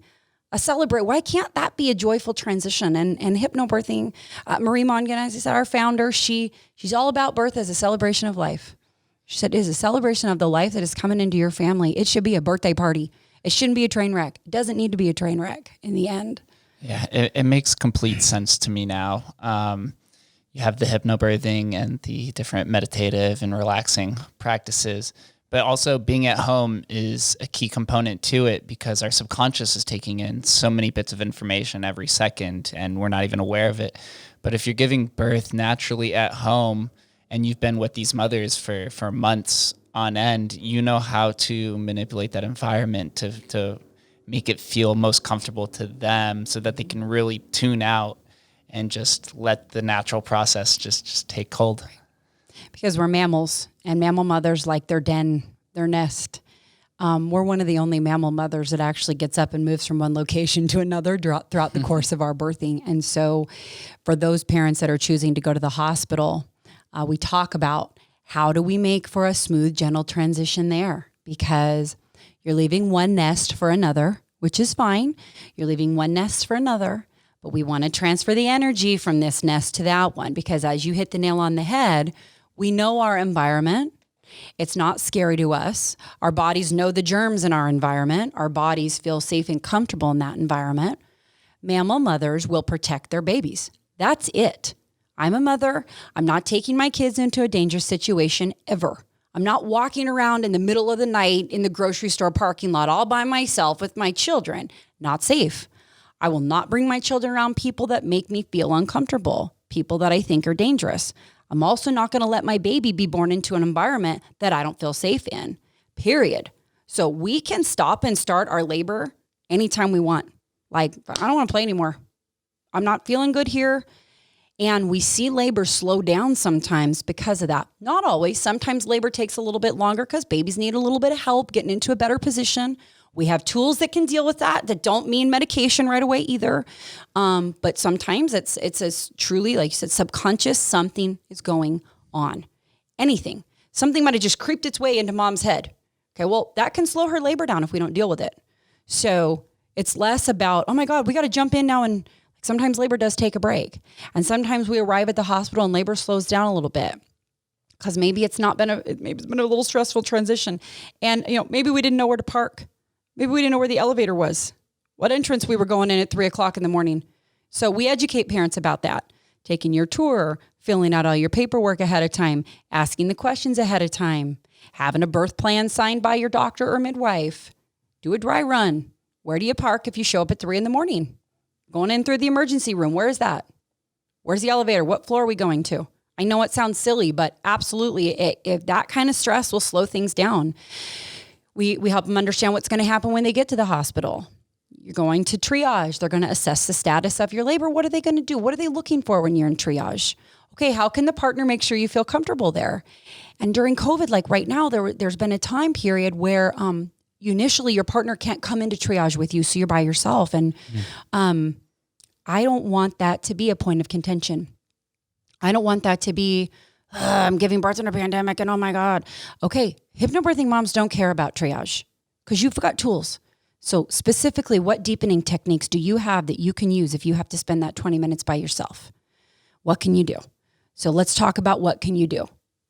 why can't that be a joyful transition? And hypnobirthing, Marie Mongan, as I said, our founder, she's all about birth as a celebration of life. She said, it is a celebration of the life that is coming into your family. It should be a birthday party. It shouldn't be a train wreck. It doesn't need to be a train wreck in the end. Yeah, it makes complete sense to me now. You have the hypnobirthing and the different meditative and relaxing practices, but also being at home is a key component to it because our subconscious is taking in so many bits of information every second and we're not even aware of it. But if you're giving birth naturally at home and you've been with these mothers for months on end, you know how to manipulate that environment to make it feel most comfortable to them so that they can really tune out and just let the natural process just take hold. Because we're mammals, and mammal mothers like their den, their nest. We're one of the only mammal mothers that actually gets up and moves from one location to another throughout the course of our birthing. And so for those parents that are choosing to go to the hospital, we talk about how do we make for a smooth, gentle transition there? Because you're leaving one nest for another, which is fine. You're leaving one nest for another. But we want to transfer the energy from this nest to that one because as you hit the nail on the head, we know our environment. It's not scary to us. Our bodies know the germs in our environment. Our bodies feel safe and comfortable in that environment. Mammal mothers will protect their babies. That's it. I'm a mother. I'm not taking my kids into a dangerous situation ever. I'm not walking around in the middle of the night in the grocery store parking lot all by myself with my children. Not safe. I will not bring my children around people that make me feel uncomfortable, people that I think are dangerous. I'm also not going to let my baby be born into an environment that I don't feel safe in, period. So we can stop and start our labor anytime we want. Like, I don't want to play anymore. I'm not feeling good here. And we see labor slow down sometimes because of that. Not always. Sometimes labor takes a little bit longer because babies need a little bit of help getting into a better position. We have tools that can deal with that don't mean medication right away either. But sometimes it's as truly, like you said, subconscious, something is going on. Anything. Something might have just creeped its way into mom's head. Okay, well, that can slow her labor down if we don't deal with it. So it's less about, oh my God, we got to jump in now. And sometimes labor does take a break. And sometimes we arrive at the hospital and labor slows down a little bit. Because maybe it's been a little stressful transition. And maybe we didn't know where to park. Maybe we didn't know where the elevator was, what entrance we were going in at 3:00 in the morning. So we educate parents about that. Taking your tour, filling out all your paperwork ahead of time, asking the questions ahead of time, having a birth plan signed by your doctor or midwife, do a dry run. Where do you park if you show up at 3 a.m? Going in through the emergency room. Where is that? Where's the elevator? What floor are we going to? I know it sounds silly, but absolutely, if that kind of stress will slow things down. We help them understand what's going to happen when they get to the hospital. You're going to triage. They're going to assess the status of your labor. What are they going to do? What are they looking for when you're in triage? Okay, how can the partner make sure you feel comfortable there? And during COVID, like right now, there's been a time period where initially your partner can't come into triage with you, so you're by yourself. And I don't want that to be a point of contention. I don't want that to be, I'm giving birth in a pandemic and oh my God. Okay, hypnobirthing moms don't care about triage because you've got tools. So specifically, what deepening techniques do you have that you can use if you have to spend that 20 minutes by yourself? What can you do? So let's talk about what can you do,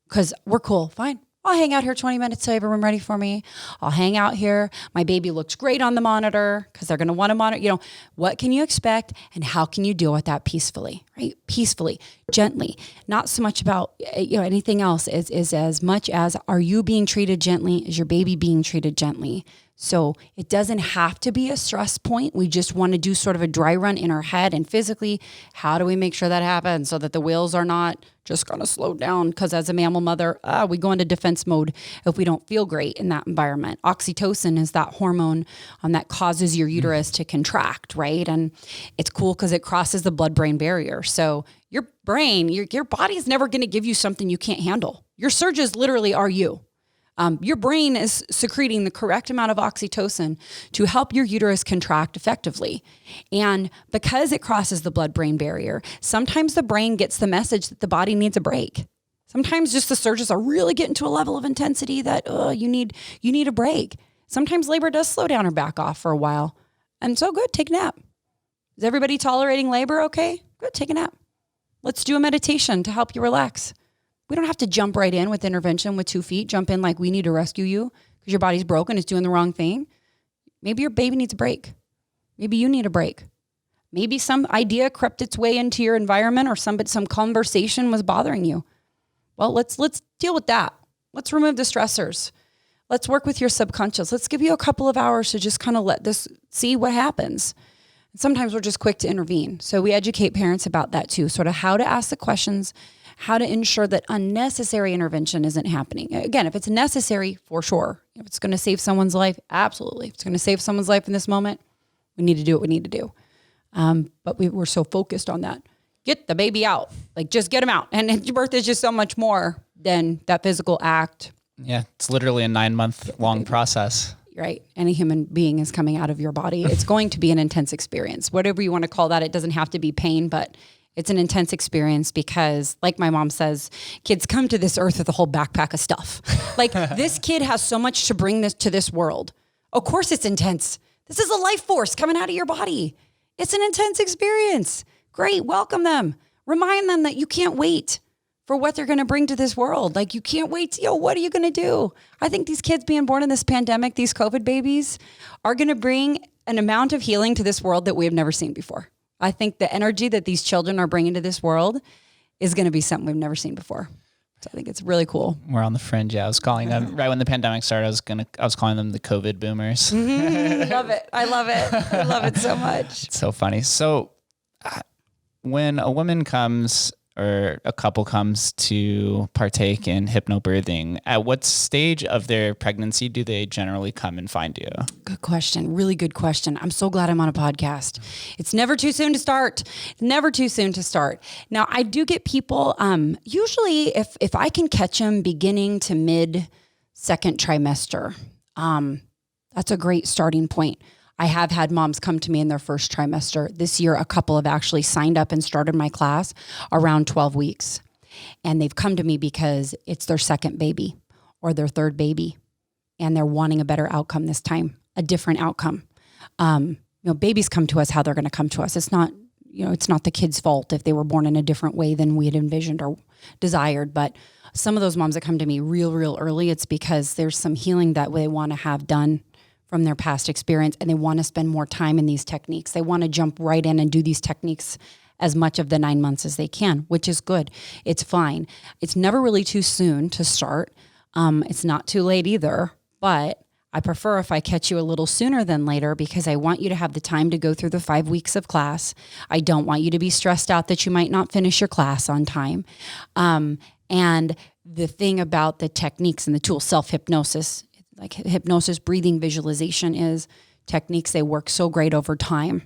because we're cool. Fine. I'll hang out here 20 minutes till you have a room ready for me. I'll hang out here. My baby looks great on the monitor because they're going to want to monitor. What can you expect and how can you deal with that peacefully, right? Peacefully. gently, not so much about, anything else is as much as, are you being treated gently? Is your baby being treated gently? So it doesn't have to be a stress point. We just want to do sort of a dry run in our head and physically. How do we make sure that happens so that the wheels are not just going to slow down? Because as a mammal mother, we go into defense mode if we don't feel great in that environment. Oxytocin is that hormone that causes your uterus to contract, right? And it's cool because it crosses the blood-brain barrier. So your brain, your body is never going to give you something you can't handle. Your surges literally are you. Your brain is secreting the correct amount of oxytocin to help your uterus contract effectively. And because it crosses the blood-brain barrier, sometimes the brain gets the message that the body needs a break. Sometimes just the surges are really getting to a level of intensity that you need a break. Sometimes labor does slow down or back off for a while. And so good, take a nap. Is everybody tolerating labor okay? Good, take a nap. Let's do a meditation to help you relax. We don't have to jump right in with intervention with 2 feet, jump in like we need to rescue you because your body's broken, it's doing the wrong thing. Maybe your baby needs a break. Maybe you need a break. Maybe some idea crept its way into your environment or some conversation was bothering you. Well, let's deal with that. Let's remove the stressors. Let's work with your subconscious. Let's give you a couple of hours to just kind of let this, see what happens. Sometimes we're just quick to intervene. So we educate parents about that too, sort of how to ask the questions, how to ensure that unnecessary intervention isn't happening. Again, if it's necessary, for sure. If it's going to save someone's life, absolutely. If it's going to save someone's life in this moment, we need to do what we need to do. But we're so focused on that. Get the baby out. Like, just get him out. And birth is just so much more than that physical act. Yeah, it's literally a 9-month long process. Right. Any human being is coming out of your body. It's going to be an intense experience. Whatever you want to call that, it doesn't have to be pain, but it's an intense experience because, like my mom says, kids come to this earth with a whole backpack of stuff. Like, this kid has so much to bring this to this world. Of course it's intense. This is a life force coming out of your body. It's an intense experience. Great. Welcome them. Remind them that you can't wait for what they're going to bring to this world. Like, you can't wait. What are you going to do? I think these kids being born in this pandemic, these COVID babies, are going to bring an amount of healing to this world that we have never seen before. I think the energy that these children are bringing to this world is going to be something we've never seen before. So I think it's really cool. We're on the fringe. Yeah, I was calling them right when the pandemic started. I was calling them the COVID boomers. Love it. I love it. I love it so much. It's so funny. So when a woman comes or a couple comes to partake in hypnobirthing, at what stage of their pregnancy do they generally come and find you? Good question. Really good question. I'm so glad I'm on a podcast. It's never too soon to start. Never too soon to start. Now, I do get people, usually if I can catch them beginning to mid second trimester, that's a great starting point. I have had moms come to me in their first trimester. This year, a couple have actually signed up and started my class around 12 weeks. And they've come to me because it's their second baby or their third baby. And they're wanting a better outcome this time, a different outcome. Babies come to us how they're going to come to us. It's not the kid's fault if they were born in a different way than we had envisioned or desired. But some of those moms that come to me real early, it's because there's some healing that they want to have done from their past experience, and they want to spend more time in these techniques. They want to jump right in and do these techniques as much of the 9 months as they can, which is good. It's fine. It's never really too soon to start. It's not too late either, but I prefer if I catch you a little sooner than later because I want you to have the time to go through the 5 weeks of class. I don't want you to be stressed out that you might not finish your class on time. And the thing about the techniques and the tool, self-hypnosis, like hypnosis, breathing, visualization is techniques. They work so great over time,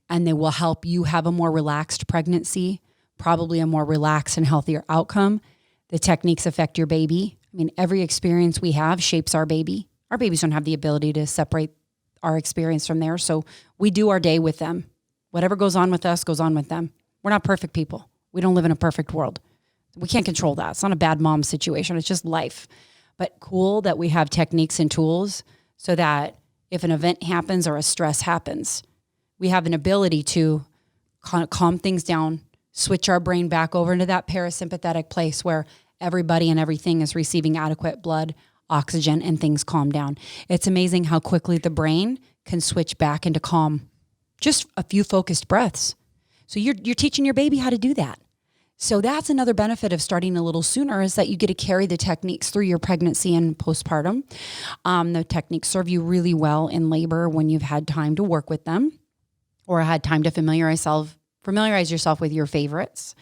and they will help you have a more relaxed pregnancy, probably a more relaxed and healthier outcome. The techniques affect your baby. I mean, every experience we have shapes our baby. Our babies don't have the ability to separate our experience from theirs. So we do our day with them. Whatever goes on with us goes on with them. We're not perfect people. We don't live in a perfect world. We can't control that. It's not a bad mom situation. It's just life. But cool that we have techniques and tools so that if an event happens or a stress happens, we have an ability to calm things down, switch our brain back over into that parasympathetic place where everybody and everything is receiving adequate blood, oxygen, and things calm down. It's amazing how quickly the brain can switch back into calm. Just a few focused breaths. So you're teaching your baby how to do that. So that's another benefit of starting a little sooner, is that you get to carry the techniques through your pregnancy and postpartum. The techniques serve you really well in labor when you've had time to work with them or had time to familiarize yourself with your favorites.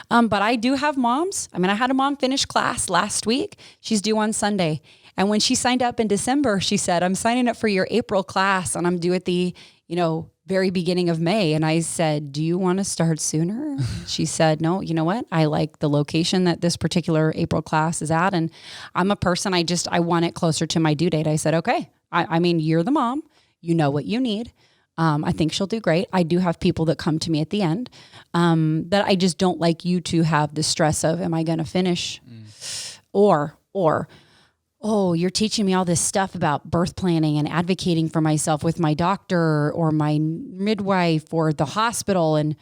But I do have moms. I had a mom finish class last week. She's due on Sunday. And when she signed up in December, she said, I'm signing up for your April class and I'm due at the, very beginning of May. And I said, do you want to start sooner? She said, no, you know what? I like the location that this particular April class is at. And I'm a person, I want it closer to my due date. I said, okay, you're the mom, you know what you need. I think she'll do great. I do have people that come to me at the end, that I just don't like you to have the stress of, am I going to finish? Or, oh, you're teaching me all this stuff about birth planning and advocating for myself with my doctor or my midwife or the hospital. And,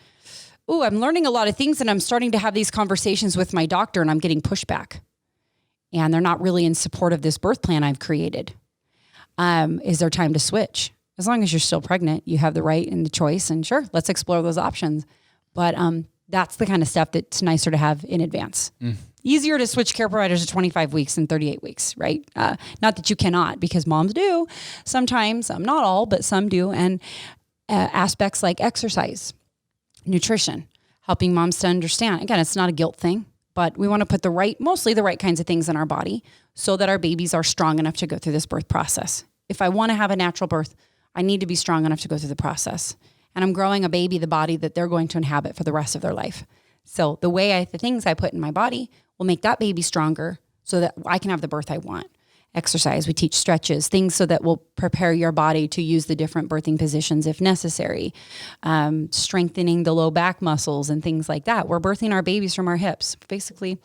I'm learning a lot of things and I'm starting to have these conversations with my doctor and I'm getting pushback. And they're not really in support of this birth plan I've created. Is there time to switch? As long as you're still pregnant, you have the right and the choice, and sure, let's explore those options. But that's the kind of stuff that's nicer to have in advance. Easier to switch care providers at 25 weeks than 38 weeks, right? Not that you cannot, because moms do sometimes, not all, but some do. And aspects like exercise, nutrition, helping moms to understand. Again, it's not a guilt thing, but we want to put mostly the right kinds of things in our body so that our babies are strong enough to go through this birth process. If I want to have a natural birth, I need to be strong enough to go through the process. And I'm growing a baby, the body that they're going to inhabit for the rest of their life. So the things I put in my body will make that baby stronger so that I can have the birth I want. Exercise, we teach stretches, things so that will prepare your body to use the different birthing positions if necessary. Strengthening the low back muscles and things like that. We're birthing our babies from our hips. Basically,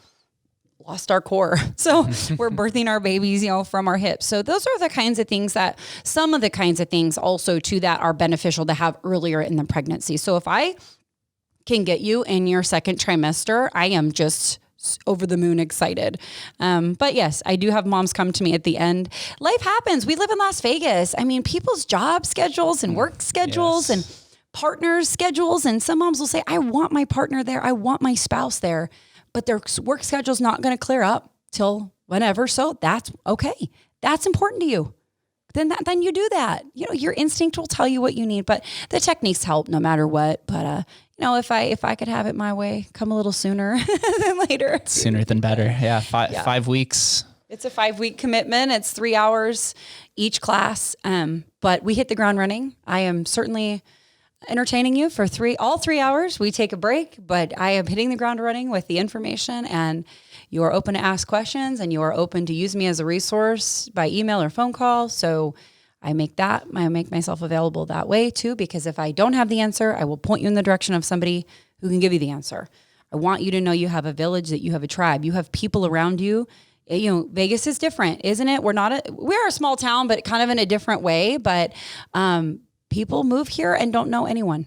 lost our core. So we're birthing our babies, from our hips. So those are some of the kinds of things also to that are beneficial to have earlier in the pregnancy. So if I can get you in your second trimester, I am just over the moon excited. But yes, I do have moms come to me at the end. Life happens. We live in Las Vegas. People's job schedules and work schedules and partners' schedules. And some moms will say, I want my partner there. I want my spouse there. But their work schedule's not going to clear up till whenever. So that's okay. That's important to you. Then you do that. Your instinct will tell you what you need, but the techniques help no matter what. But, if I could have it my way, come a little sooner than later. Sooner than better. Yeah. 5 weeks. It's a 5-week commitment. It's 3 hours each class. But we hit the ground running. I am certainly entertaining you for all 3 hours. We take a break, but I am hitting the ground running with the information, and you are open to ask questions and you are open to use me as a resource by email or phone call. So I make myself available that way too, because if I don't have the answer, I will point you in the direction of somebody who can give you the answer. I want you to know you have a village, that you have a tribe, you have people around you. Vegas is different, isn't it? We're a small town, but kind of in a different way. But, people move here and don't know anyone.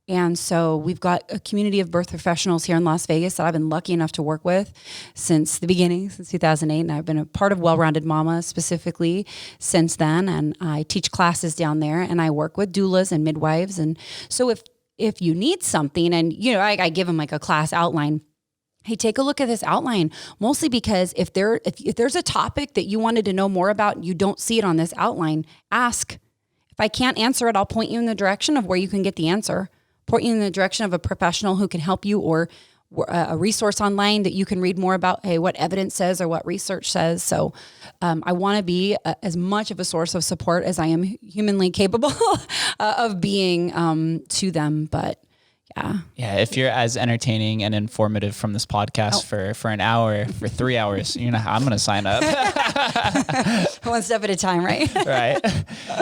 And so we've got a community of birth professionals here in Las Vegas that I've been lucky enough to work with since the beginning, since 2008. And I've been a part of Well-Rounded Mama specifically since then. And I teach classes down there and I work with doulas and midwives. And so if you need something and, I give them like a class outline, hey, take a look at this outline, mostly because if there's a topic that you wanted to know more about, and you don't see it on this outline, ask. If I can't answer it, I'll point you in the direction of where you can get the answer, point you in the direction of a professional who can help you, or a resource online that you can read more about, hey, what evidence says or what research says. So I want to be as much of a source of support as I am humanly capable of being to them. But yeah. If you're as entertaining and informative from this podcast for an hour, for 3 hours, I'm going to sign up. One step at a time, right? Right.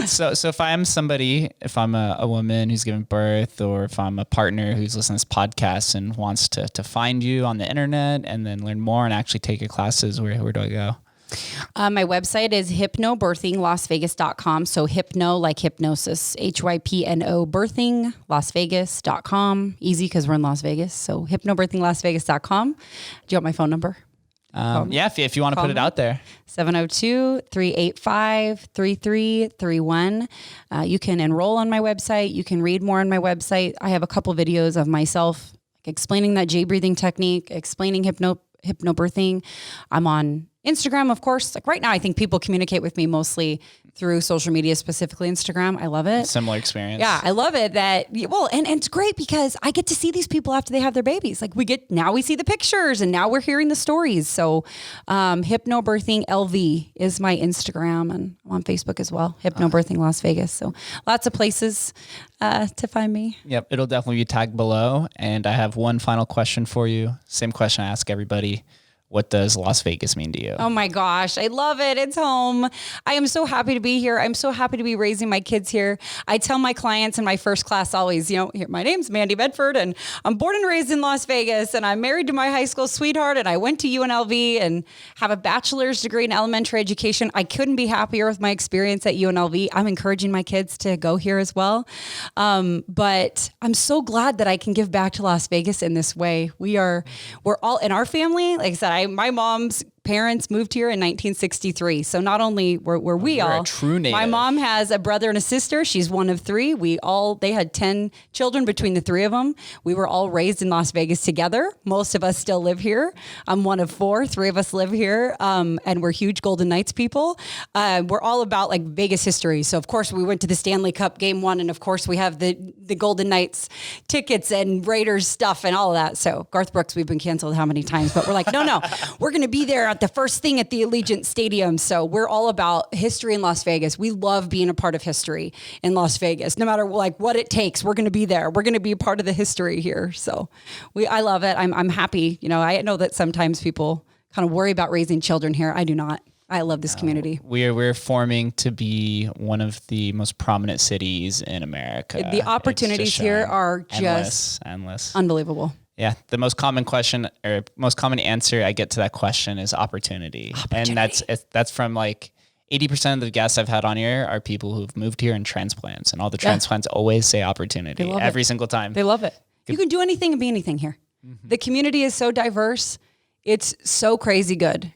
So if I'm somebody, if I'm a woman who's giving birth, or if I'm a partner who's listening to this podcast and wants to find you on the internet and then learn more and actually take your classes, where do I go? My website is hypnobirthinglasvegas.com. So hypno, like hypnosis, HYPNO birthing, lasvegas.com. Easy because we're in Las Vegas. So hypnobirthinglasvegas.com. Do you want my phone number? If you want to put it out there. 702-385-3331. You can enroll on my website. You can read more on my website. I have a couple videos of myself explaining that J breathing technique, explaining hypnobirthing. I'm on Instagram, of course. Like right now, I think people communicate with me mostly through social media, specifically Instagram. I love it. Similar experience. Yeah, I love it and it's great because I get to see these people after they have their babies. Like now we see the pictures and now we're hearing the stories. So Hypnobirthing LV is my Instagram, and I'm on Facebook as well. Hypnobirthing Las Vegas. So lots of places to find me. Yep. It'll definitely be tagged below. And I have one final question for you. Same question I ask everybody. What does Las Vegas mean to you? Oh my gosh, I love it. It's home. I am so happy to be here. I'm so happy to be raising my kids here. I tell my clients in my first class always, here, my name's Mandie Medford and I'm born and raised in Las Vegas and I'm married to my high school sweetheart and I went to UNLV and have a bachelor's degree in elementary education. I couldn't be happier with my experience at UNLV. I'm encouraging my kids to go here as well. But I'm so glad that I can give back to Las Vegas in this way. We're all in our family. Like I said, my mom's parents moved here in 1963. So not only were we all, a true native. My mom has a brother and a sister. She's one of three. They had 10 children between the three of them. We were all raised in Las Vegas together. Most of us still live here. I'm one of four. Three of us live here. And we're huge Golden Knights people. We're all about like Vegas history. So of course we went to the Stanley Cup game 1. And of course we have the Golden Knights tickets and Raiders stuff and all of that. So Garth Brooks, we've been canceled how many times, but we're like, no, we're going to be there at the first thing at the Allegiant Stadium. So we're all about history in Las Vegas. We love being a part of history in Las Vegas. No matter like what it takes, we're going to be there. We're going to be a part of the history here. So I love it. I'm happy. I know that sometimes people kind of worry about raising children here. I do not. I love this community. We're forming to be one of the most prominent cities in America. The opportunities here are just endless. Unbelievable. Yeah, the most common question or most common answer I get to that question is opportunity. And that's from like 80% of the guests I've had on here are people who've moved here in transplants, and all the transplants always say opportunity every single time. They love it. You can do anything and be anything here. Mm-hmm. The community is so diverse. It's so crazy good.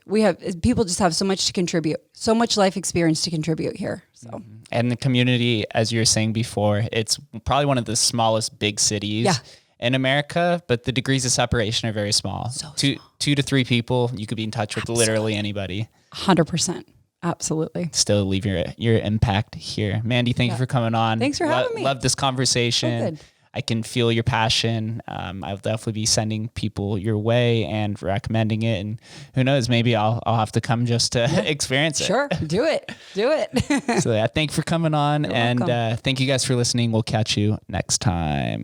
People just have so much to contribute, so much life experience to contribute here. So, and the community, as you were saying before, it's probably one of the smallest big cities in America, but the degrees of separation are very small. So two to three people, you could be in touch with literally anybody. 100%. Absolutely. Still leave your impact here. Mandie, thank you for coming on. Thanks for having me. Love this conversation. So I can feel your passion. I'll definitely be sending people your way and recommending it. And who knows, maybe I'll have to come just to experience it. Sure. Do it. So thank you for coming on. You're and welcome. Thank you guys for listening. We'll catch you next time.